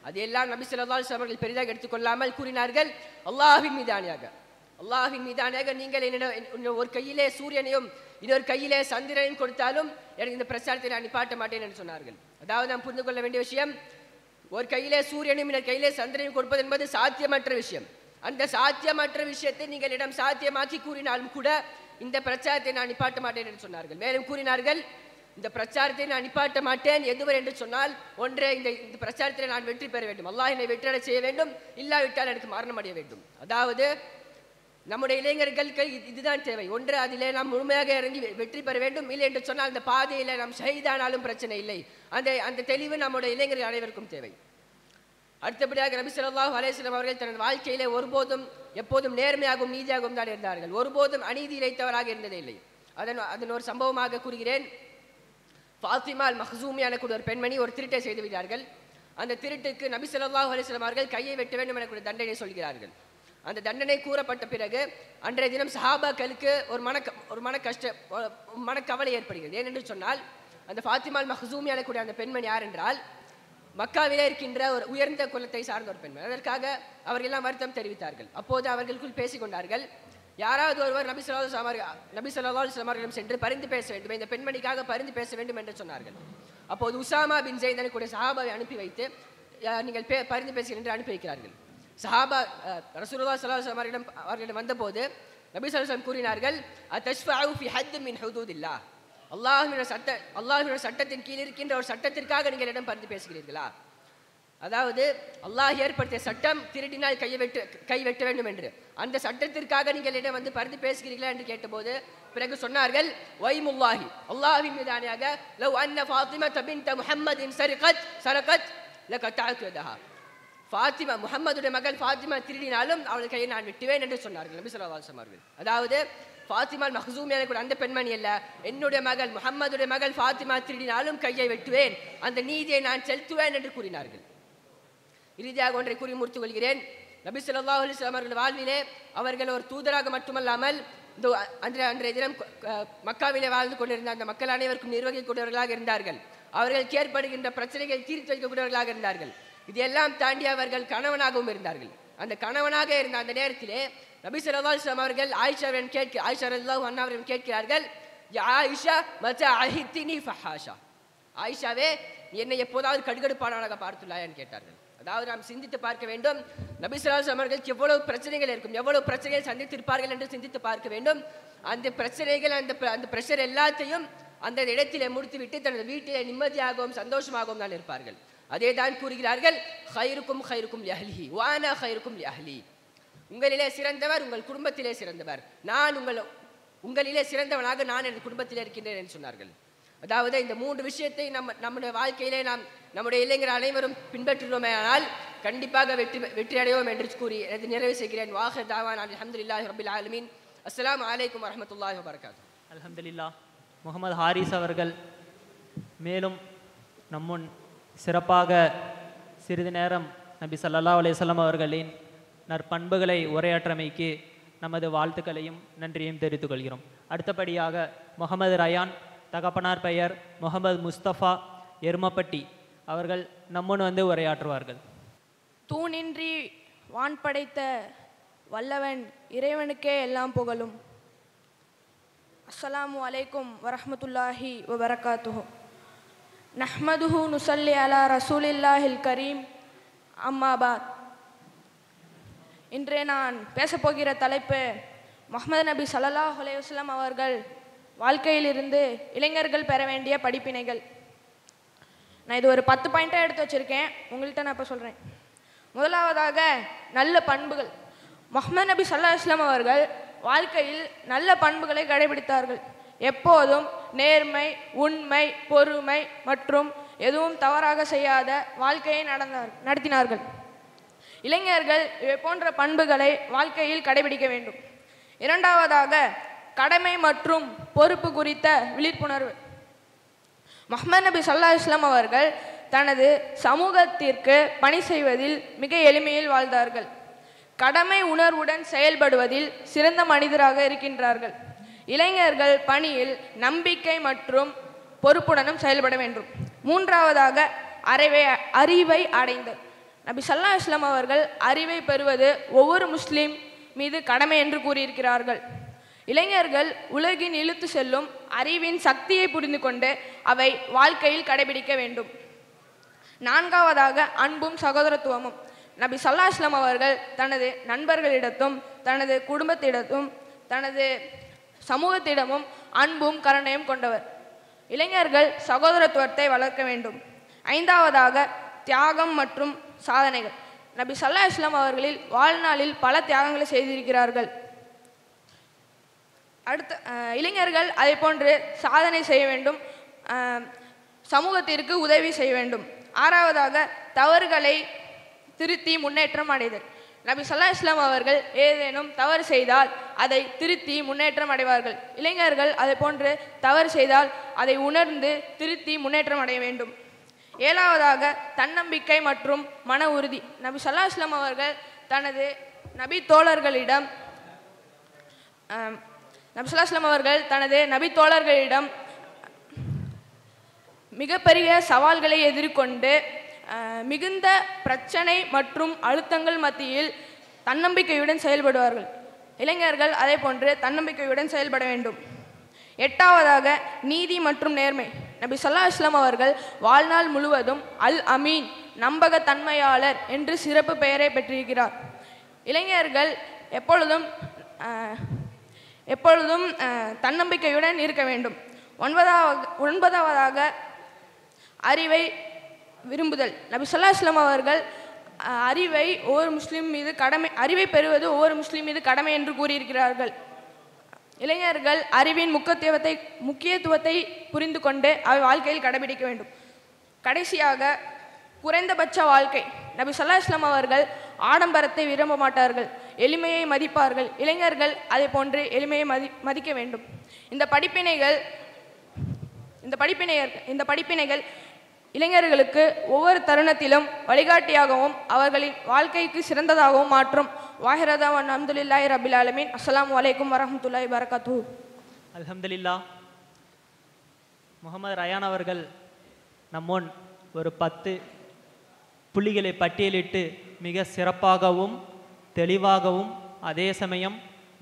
அதையெல்லாம் நபி ஸல்லல்லாஹு அலைஹி வஸல்லம் அவர்கள் பெரிதாக எடுத்துக்கொள்ளாமல் கூறினார்கள், அல்லாஹ்வின் மீதானியாக, அல்லாஹ்வின் மீதானியாக நீங்கள் என்னிடம் ஒரு கையிலே சூரியனையும் இன்னொரு கையிலே சந்திரனையும் கொடுத்தாலும் எனக்கு இந்த பிரச்சாரத்தை நான் நிப்பாட்ட மாட்டேன் என்று சொன்னார்கள். அதாவது நாம் புரிந்து கொள்ள வேண்டிய விஷயம், ஒரு கையிலே சூரியனையும் இன்னொரு கையிலே சந்திரனையும் கொடுப்பது என்பது சாத்தியமற்ற விஷயம். அந்த சாத்தியமற்ற விஷயத்தை நீங்கள் இடம் சாத்தியமாக்கி கூறினாலும் கூட இந்த பிரச்சாரத்தை நான் நிப்பாட்ட மாட்டேன் என்று சொன்னார்கள். மேலும் கூறினார்கள், இந்த பிரச்சாரத்தை நான் நிப்பாட்ட மாட்டேன் எதுவரை என்று சொன்னால், ஒன்றே இந்த பிரச்சாரத்தில் நான் வெற்றி பெற வேண்டும், அல்லாஹ் என்னை வெற்றியடை செய்ய வேண்டும், இல்லாவிட்டால் எனக்கு மரணம் அடைய வேண்டும். அதாவது நம்முடைய இளைஞர்களுக்கு இதுதான் தேவை. ஒன்று அதிலே நாம் முழுமையாக இறங்கி வெற்றி பெற வேண்டும், இல்லை என்று சொன்னால் அந்த பாதையில் நாம் ஷஹீதானாலும் பிரச்சனை இல்லை. அந்த தெளிவு நம்முடைய இளைஞர்கள் அனைவருக்கும் தேவை. அடுத்தபடியாக நபி ஸல்லல்லாஹு அலைஹி வஸல்லம் அவர்கள் தனது வாழ்க்கையிலே ஒருபோதும் எப்போதும் நேர்மையாகவும் நீதியாகவும் தான் இருந்தார்கள். ஒருபோதும் அநீதி இழைத்தவராக இருந்ததே இல்லை. அதன் ஒரு சம்பவமாக கூறுகிறேன். ஃபாத்திமா அல் மஹ்சூமியான கூட ஒரு பெண்மணி ஒரு திருட்டை செய்து விட்டார்கள். அந்த திருட்டுக்கு நபி ஸல்லல்லாஹு அலைஹி வஸல்லம் அவர்கள் கையை வெட்ட வேண்டும் என கூட தண்டனை சொல்கிறார்கள். அந்த தண்டனை கூறப்பட்ட பிறகு அன்றைய தினம் சஹாபாக்களுக்கு ஒரு மனக்கவலை ஏற்படுகிறது. ஏனென்று சொன்னால், அந்த ஃபாத்திமா அல் மஹ்சூமியான கூட அந்த பெண்மணி யார் என்றால் மக்காவிலே இருக்கின்ற ஒரு உயர்ந்த குலத்தை சார்ந்த ஒரு பெண்மணி. அதற்காக அவர்கள் எல்லாம் வருத்தம் தெரிவித்தார்கள். அப்போது அவர்களுக்குள் பேசிக்கொண்டார்கள், யாராவது ஒருவர் நபி ஸல்லல்லாஹு அலைஹி வஸல்லம் அவர்களிடம் சென்று பரிந்து பேச வேண்டும், இந்த பெண்மணிக்காக பரிந்து பேச வேண்டும் என்று சொன்னார்கள். அப்போது உசாமா பின் ஸைத் கூட சஹாபாவை அனுப்பி வைத்து நீங்கள் பரிந்து பேசுகிறீர்கள் என்று அனுப்பி வைக்கிறார்கள். சஹாபா ரசூலுல்லாஹி ஸல்லல்லாஹு அலைஹி வஸல்லம் அவர்களிடம் வந்தபோது நபி ஸல்லல்லாஹு அலைஹி வஸல்லம் கூறினார்கள், அத்தஷ்ஃபஉ ஃபி ஹத் மின் ஹுதூதில்லாஹ், அல்லாஹ்வின் சட்டத்தின் கீழ் இருக்கின்ற ஒரு சட்டத்திற்காக நீங்கள் இடம் பரிந்து பேசுகிறீர்களா? அதாவது அல்லாஹ் ஏற்படுத்திய சட்டம் திருடினால் கை வெட்ட வேண்டும் என்று, அந்த சட்டத்திற்காக நீங்கள் இடம் வந்து பரிந்து பேசுகிறீர்களா என்று கேட்டபோது பிறகு சொன்னார்கள், வைமுல்லாஹி, அல்லாஹ்வின் மீதானியாக, லவ் அன்ன ஃபாத்திமா பின்த் முஹம்மதின் சரகத் லகதஅது யதஹா, ஃபாத்திமா முஹம்மதுடைய மகள் ஃபாத்திமா திருடினாலும் அவள் கையை நான் வெட்டுவேன் என்று சொன்னார்கள் நபி ஸல்லல்லாஹு அலைஹி வஸல்லம் அவர்கள். அதாவது ஃபாத்திமா மஹ்சூமியான கூட அந்த பெண்மணி அல்ல, என்னுடைய மகள் முஹம்மதுடைய மகள் ஃபாத்திமா திருடினாலும் கையை வெட்டுவேன், அந்த நீதியை நான் செலுத்துவேன் என்று கூறினார்கள். இறுதியாக ஒன்றை கூறி முடித்துக் கொள்கிறேன். நபி ஸல்லல்லாஹு அலைஹி வஸல்லம் அவர்கள் வாழ்விலே அவர்கள் ஒரு தூதராக மட்டுமல்லாமல் அன்றைய தினம் மக்காவிலே வாழ்ந்து கொண்டிருந்த அந்த மக்கள் அனைவருக்கும் நிர்வகிக்கக்கூடியவர்களாக இருந்தார்கள். அவர்களுக்கு ஏற்படுகின்ற பிரச்சனைகளை தீர்த்து வைக்கக்கூடியவர்களாக இருந்தார்கள். இதையெல்லாம் தாண்டி அவர்கள் கணவனாகவும் இருந்தார்கள். அந்த கணவனாக இருந்த அந்த நேரத்திலே நபி ஸல்லல்லாஹு அலைஹி வஸல்லம் அவர்கள் ஆயிஷா ரலியல்லாஹு அன்ஹா அவர்கள் கேட்கிறார்கள், யா ஆயிஷா மதா அஹித்தினி ஃபஹாஷா, ஆயிஷாவே என்னை எப்போதாவது கடுகடுப்பானவனாக பார்த்துள்ளாயான்னு கேட்டார்கள். அதாவது நாம் சிந்தித்து பார்க்க வேண்டும், நபி ஸல்லல்லாஹு அலைஹி வஸல்லம் அவர்களுக்கு எவ்வளவு பிரச்சனைகள் இருக்கும், எவ்வளவு பிரச்சனைகள் சந்தித்திருப்பார்கள் என்று சிந்தித்து பார்க்க வேண்டும். அந்த பிரச்சனைகள் அந்த பிரஷர் எல்லாத்தையும் அந்த இடத்திலே முடித்துவிட்டு தனது வீட்டிலே நிம்மதியாகவும் சந்தோஷமாகவும் தான் இருப்பார்கள். அதே தான் கூறுகிறார்கள், ஹைருக்கும் ஹைருக்கும் லிஅஹ்லிஹி வ அனா ஹைருக்கும் லிஅஹ்லி, உங்களிலே சிறந்தவர் உங்கள் குடும்பத்திலே சிறந்தவர், நான் உங்களிலே சிறந்தவனாக நான் என் குடும்பத்திலே இருக்கின்றேன் என்று சொன்னார்கள். அதாவது இந்த மூன்று விஷயத்தை நம்முடைய வாழ்க்கையிலே நாம் நம்முடைய இளைஞர் அனைவரும் பின்பற்றுவோமே ஆனால் கண்டிப்பாக வெற்றி அடைவோம் என்று கூறி எனது நிறைவு செய்கிறேன். வாஹிர் தாவானா அல்ஹம்துலில்லாஹி ரப்பில் ஆலமீன். அஸ்ஸலாமு அலைக்கும் வரஹ்மத்துல்லாஹி வபரகாத்துஹு. அல்ஹம்துலில்லாஹ். முகமது ஹாரிஸ் அவர்கள் மேலும் நம்முன் சிறப்பாக சிறிது நேரம் நபி ஸல்லல்லாஹு அலைஹி வஸல்லம் அவர்களின் நற்பண்புகளை உரையாற்றமைக்கு நமது வாழ்த்துக்களையும் நன்றியையும் தெரிவித்துக் கொள்கிறோம். அடுத்தபடியாக முகமது ரயான், தகப்பனார் பெயர் முகமது முஸ்தபா, எருமப்பட்டி அவர்கள் நம்முன் வந்து உரையாற்றுவார்கள். தூணின்றி வான் படைத்த வல்லவன் இறைவனுக்கே எல்லாம் புகழும். அஸ்ஸலாமு அலைக்கும் வரஹ்மத்துல்லாஹி வபரகாத்துஹு. நஹ்மதுஹு நுஸல்லி அலா ரசூலில்லாஹில் கரீம். அம்மாபாத். இன்று நான் பேசப்போகிற தலைப்பு முஹம்மது நபி ஸல்லல்லாஹு அலைஹி வஸல்லம் அவர்கள் வாழ்க்கையிலிருந்து இளைஞர்கள் பெற வேண்டிய படிப்பினைகள். நான் இது ஒரு 10 பாயிண்ட்டாக எடுத்து வச்சுருக்கேன், உங்கள்கிட்ட நான் இப்போ சொல்கிறேன். முதலாவதாக நல்ல பண்புகள். முஹம்மது நபி ஸல்லல்லாஹு அலைஹி வஸல்லம் அவர்கள் வாழ்க்கையில் நல்ல பண்புகளை கடைபிடித்தார்கள். எப்போதும் நேர்மை, உண்மை, பொறுமை மற்றும் எதுவும் தவறாக செய்யாத வாழ்க்கையை நடத்தினார்கள். இளைஞர்கள் இவை போன்ற பண்புகளை வாழ்க்கையில் கடைபிடிக்க வேண்டும். இரண்டாவதாக கடமை மற்றும் பொறுப்பு குறித்த விழிப்புணர்வு. முஹம்மது நபி ஸல்லல்லாஹு அலைஹி வஸல்லம் அவர்கள் தனது சமூகத்திற்கு பணி செய்வதில் மிக எளிமையில் வாழ்ந்தார்கள். கடமை உணர்வுடன் செயல்படுவதில் சிறந்த மனிதராக இருக்கின்றார்கள். இளைஞர்கள் பணியில் நம்பிக்கை மற்றும் பொறுப்புடனும் செயல்பட வேண்டும். மூன்றாவதாக அறிவை அடைந்தல். நபி ஸல்லல்லாஹு அலைஹி வஸல்லம் அவர்கள் அறிவை பெறுவது ஒவ்வொரு முஸ்லீம் மீது கடமை என்று கூறியிருக்கிறார்கள். இளைஞர்கள் உலகின் இழுத்து செல்லும் அறிவின் சக்தியை புரிந்து கொண்டு அவை வாழ்க்கையில் கடைபிடிக்க வேண்டும். நான்காவதாக அன்பும் சகோதரத்துவமும். நபி ஸல்லல்லாஹு அலைஹி வஸல்லம் அவர்கள் தனது நண்பர்களிடத்தும் தனது குடும்பத்திடத்தும் தனது சமூகத்திடமும் அன்பும் கருணையும் கொண்டவர். இளைஞர்கள் சகோதரத்துவத்தை வளர்க்க வேண்டும். ஐந்தாவதாக தியாகம் மற்றும் சாதனைகள். நபி ஸல்லல்லாஹு அலைஹி வஸல்லம் அவர்களில் வாழ்நாளில் பல தியாகங்களை செய்திருக்கிறார்கள். இளைஞர்கள் அதை போன்று சாதனை செய்ய வேண்டும், சமூகத்திற்கு உதவி செய்ய வேண்டும். ஆறாவதாக தவறுகளை திருத்தி முன்னேற்றம் அடைதல். நபி ஸல்லல்லாஹு அலைஹி வஸல்லம் அவர்கள் ஏதேனும் தவறு செய்தால் அதை திருத்தி முன்னேற்றம் அடைவார்கள். இளைஞர்கள் அதை போன்று தவறு செய்தால் அதை உணர்ந்து திருத்தி முன்னேற்றம் அடைய வேண்டும். ஏழாவதாக தன்னம்பிக்கை மற்றும் மன உறுதி. நபி ஸல்லல்லாஹு அலைஹி வஸல்லம் அவர்கள் தனது நபி தோழர்களிடம் மிகப்பெரிய சவால்களை எதிர்கொண்டு மிகுந்த பிரச்சனை மற்றும் அழுத்தங்கள் மத்தியில் தன்னம்பிக்கையுடன் செயல்படுவார்கள். இளைஞர்கள் அதே போன்று தன்னம்பிக்கையுடன் செயல்பட வேண்டும். எட்டாவதாக நீதி மற்றும் நேர்மை. நபி ஸல்லல்லாஹு அலைஹி வஸல்லம் அவர்கள் வாழ்நாள் முழுவதும் அல் அமீன், நம்பகத்தன்மையாளர் என்று சிறப்பு பெயரை பெற்றிருக்கிறார். இளைஞர்கள் எப்பொழுதும் தன்னம்பிக்கையுடன் இருக்க வேண்டும். ஒன்பதாவதாக அறிவை விரும்புதல். நபி ஸல்லல்லாஹு அலைஹி வஸல்லம் அவர்கள் அறிவை பெறுவது ஒவ்வொரு முஸ்லீம் மீது கடமை என்று கூறியிருக்கிறார்கள். இளைஞர்கள் அறிவின் முக்கியத்துவத்தை புரிந்து கொண்டு அவை வாழ்க்கையில் கடைபிடிக்க வேண்டும். கடைசியாக குறைந்தபட்ச வாழ்க்கை. நபி ஸல்லல்லாஹு அலைஹி வஸல்லம் அவர்கள் ஆடம்பரத்தை விரும்ப மாட்டார்கள், எளிமையை மதிப்பார்கள். இளைஞர்கள் அதை போன்று எளிமையை மதிக்க வேண்டும். இந்த படிப்பினைகள் இளைஞர்களுக்கு ஒவ்வொரு தருணத்திலும் வழிகாட்டியாகவும் அவர்களின் வாழ்க்கைக்கு சிறந்ததாகவும் மாற்றும். வாஹிரதா அல்ஹம்துலில்லாஹி ரப்பில் ஆலமீன். அஸ்ஸலாமு அலைக்கும் வரஹ்மத்துல்லாஹி வபரகாத்துஹு. அல்ஹம்துலில்லாஹ். முகமது ரயான் அவர்கள் நம்மோன் ஒரு 10 புள்ளிகளை பட்டியலிட்டு மிக சிறப்பாகவும் தெளிவாகவும் அதே சமயம்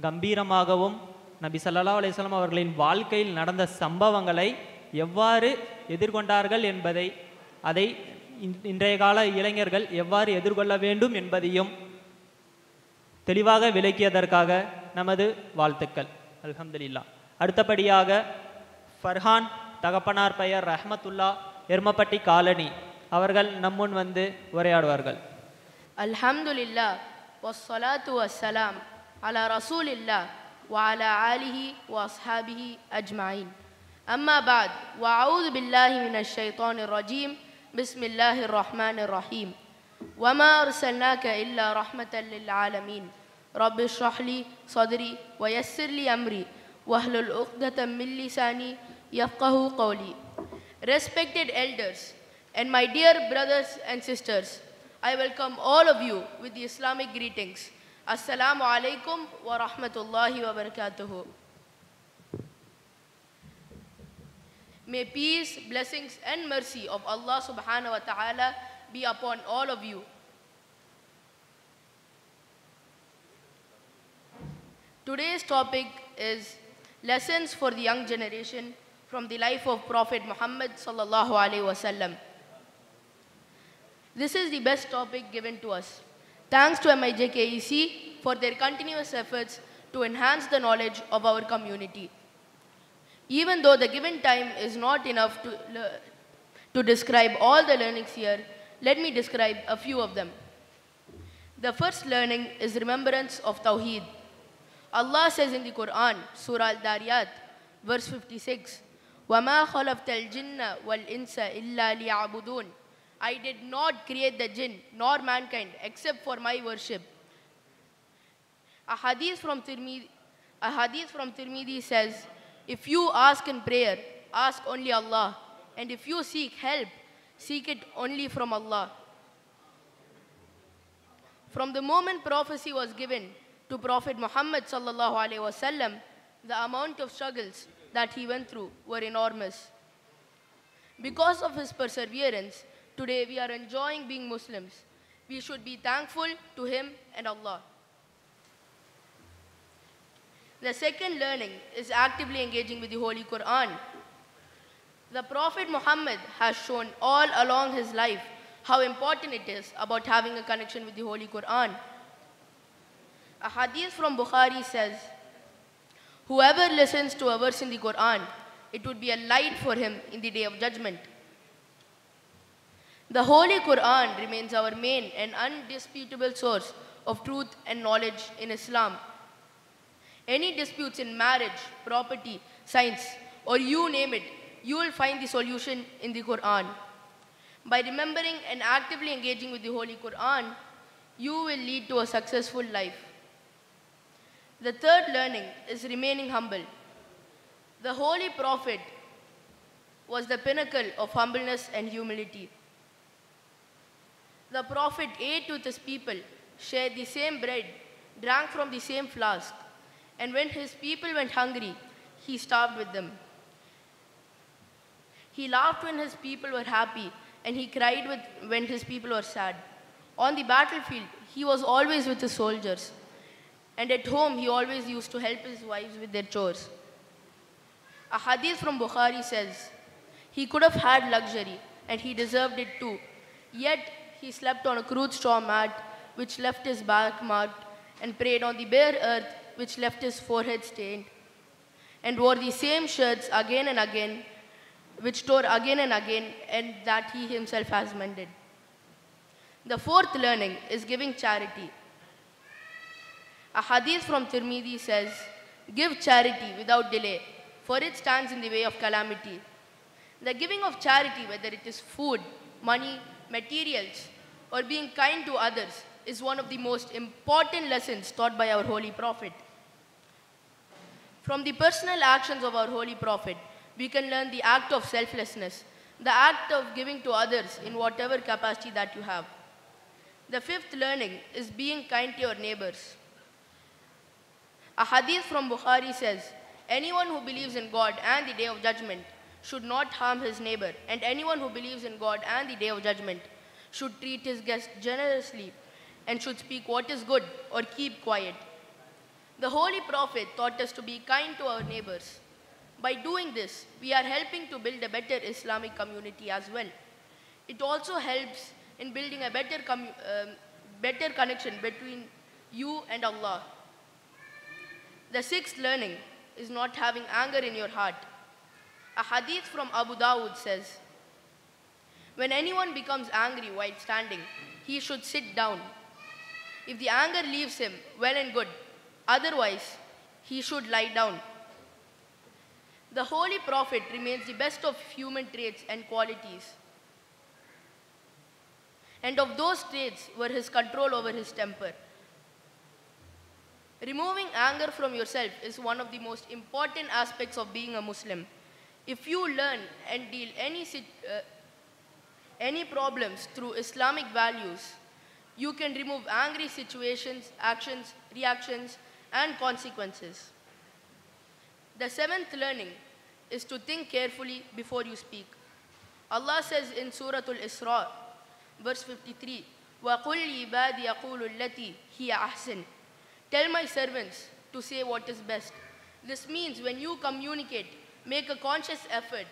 கம்பீரமாகவும் நபி ஸல்லல்லாஹு அலைஹி வஸல்லம் அவர்களின் வாழ்க்கையில் நடந்த சம்பவங்களை எவ்வாறு எதிர்கொண்டார்கள் என்பதை, அதை இன்றைய கால இளைஞர்கள் எவ்வாறு எதிர்கொள்ள வேண்டும் என்பதையும் தெளிவாக விளக்கியதற்காக நமது வாழ்த்துக்கள். அல்ஹம்துலில்லாஹ். அடுத்தபடியாக ஃபர்ஹான், தகப்பனார் பெயர் ரஹ்மத்துல்லா, எர்மப்பட்டி காலனி அவர்கள் நம்முன் வந்து உரையாடுவார்கள். அல்ஹம்துலில்லாஹ் வஸ்ஸலாத்து வஸ்ஸலாம் அலா ரசூலில்லாஹ் வஅலா ஆலிஹி வஅஸ்ஹாபிஹி அஜ்மஈன். أما بعد وأعوذ بالله من الشيطان الرجيم بسم الله الرحمن الرحيم وما أرسلناك إلا رحمة للعالمين رب اشرح لي صدري ويسر لي أمري واحلل عقدة من لساني يفقهوا قولي. Respected elders and my dear brothers and sisters, I welcome all of you with the Islamic greetings. Assalamu alaikum wa rahmatullahi wa barakatuhu. May peace, blessings and mercy of Allah subhanahu wa ta'ala be upon all of you. Today's topic is lessons for the young generation from the life of Prophet Muhammad sallallahu alaihi wasallam. This is the best topic given to us. Thanks to MIJKEC for their continuous efforts to enhance the knowledge of our community. Even though the given time is not enough to describe all the learnings here, let me describe a few of them. The first learning is remembrance of Tawheed. Allah says in the Quran, Surah Al-Dariyat, verse 56, وَمَا خَلَقْتَ الْجِنَّ وَالْإِنسَ إِلَّا لِيَعْبُدُونَ. I did not create the jinn nor mankind except for my worship. A hadith from Tirmidhi says, if you ask in prayer, ask only Allah. And if you seek help, seek it only from Allah. From the moment prophecy was given to Prophet Muhammad sallallahu alaihi wasallam, the amount of struggles that he went through were enormous. Because of his perseverance, today we are enjoying being Muslims. We should be thankful to him and Allah. The second learning is actively engaging with the Holy Quran. The Prophet Muhammad has shown all along his life how important it is about having a connection with the Holy Quran. A hadith from Bukhari says, whoever listens to a verse in the Quran, it would be a light for him in the day of judgment. The Holy Quran remains our main and undisputable source of truth and knowledge in Islam. Any disputes in marriage, property, science, or you name it, you will find the solution in the Quran. By remembering and actively engaging with the Holy Quran, you will lead to a successful life. The third learning is remaining humble. The Holy Prophet was the pinnacle of humbleness and humility. The Prophet ate with his people, shared the same bread, drank from the same flask, and when his people went hungry, he starved with them. He laughed when his people were happy, and he cried when his people were sad. On the battlefield, he was always with his soldiers, and at home, he always used to help his wives with their chores. A hadith from Bukhari says, he could have had luxury, and he deserved it too. Yet, he slept on a crude straw mat, which left his back marked, and prayed on the bare earth, which left his forehead stained, and wore the same shirts again and again, which tore again and again, and that he himself has mended. The fourth learning is giving charity. A hadith from Tirmidhi says, give charity without delay, for it stands in the way of calamity. The giving of charity, whether it is food, money, materials, or being kind to others, is one of the most important lessons taught by our Holy Prophet. From the personal actions of our Holy Prophet, we can learn the act of selflessness, the act of giving to others in whatever capacity that you have. The fifth learning is being kind to your neighbors. A hadith from Bukhari says, anyone who believes in God and the day of judgment should not harm his neighbor, and anyone who believes in God and the day of judgment should treat his guest generously and should speak what is good or keep quiet. The Holy Prophet taught us to be kind to our neighbors. By doing this, we are helping to build a better Islamic community as well. It also helps in building a better connection between you and Allah. The sixth learning is not having anger in your heart. A hadith from Abu Dawud says, when anyone becomes angry while standing, he should sit down. If the anger leaves him, well and good. Otherwise, he should lie down. The Holy Prophet remains the best of human traits and qualities. And of those traits were his control over his temper. Removing anger from yourself is one of the most important aspects of being a Muslim. If you learn and deal any problems through Islamic values, you can remove angry situations, actions, reactions, and consequences. The seventh learning is to think carefully before you speak. Allah says in Surah Al-Isra, verse 53, وَقُلْ لِعِبَادِي يَقُولُ الَّتِي هِيَ أَحْسَنُ. Tell my servants to say what is best. This means when you communicate, make a conscious effort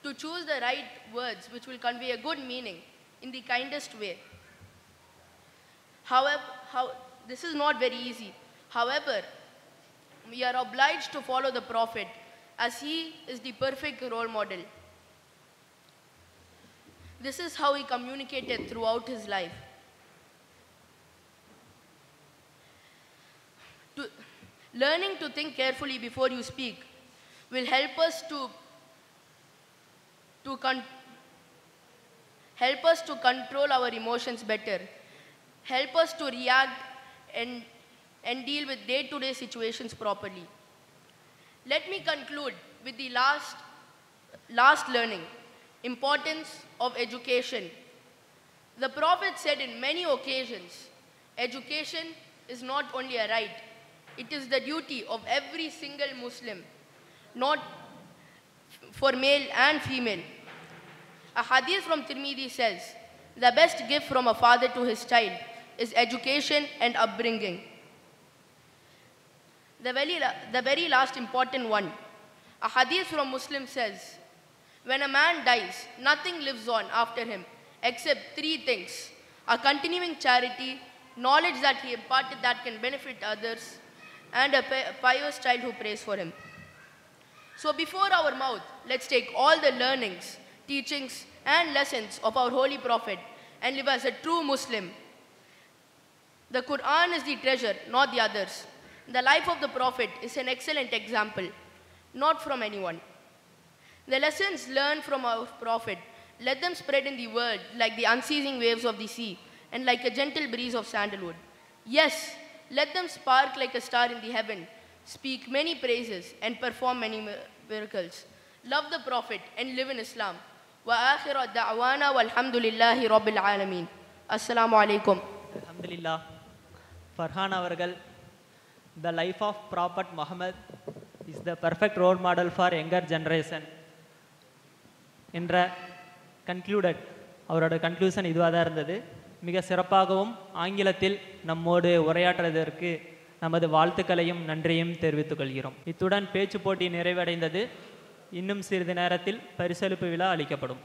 to choose the right words which will convey a good meaning in the kindest way. However, this is not very easy. However, we are obliged to follow the Prophet as he is the perfect role model. This is how he communicated throughout his life. Learning to think carefully before you speak will help us to control our emotions better, help us to react and deal with day-to-day situations properly. Let me conclude with the last learning, importance of education. The Prophet said in many occasions, education is not only a right, it is the duty of every single Muslim, not for male and female. A hadith from Tirmidhi says, the best gift from a father to his child is education and upbringing. The very last important one, a hadith from Muslim says, when a man dies, nothing lives on after him except three things: a continuing charity, knowledge that he imparted that can benefit others, and a pious child who prays for him. So before our mouth, let's take all the learnings, teachings, and lessons of our holy prophet and live as a true Muslim. The Quran is the treasure, not the others. The life of the prophet is an excellent example, not from anyone. The lessons learned from our prophet, let them spread in the world like the unceasing waves of the sea and like a gentle breeze of sandalwood. Yes, let them spark like a star in the heaven, speak many praises and perform many miracles. Love the prophet and live in Islam. Wa akhiru da'wana walhamdulillahi rabbil alameen. Assalamu alaikum. Alhamdulillah. Farhan அவர்கள், the life of Prophet Muhammad is the perfect role model for younger generation என்ற concluded அவரோட conclusion இதுவாக தான் இருந்தது. மிக சிறப்பாகவும் ஆங்கிலத்தில் நம்மோடு உரையாற்றுவதற்கு நமது வாழ்த்துக்களையும் நன்றியும் தெரிவித்துக் கொள்கிறோம். இத்துடன் பேச்சு போட்டி நிறைவடைந்தது. இன்னும் சிறிது நேரத்தில் பரிசளிப்பு விழா அளிக்கப்படும்.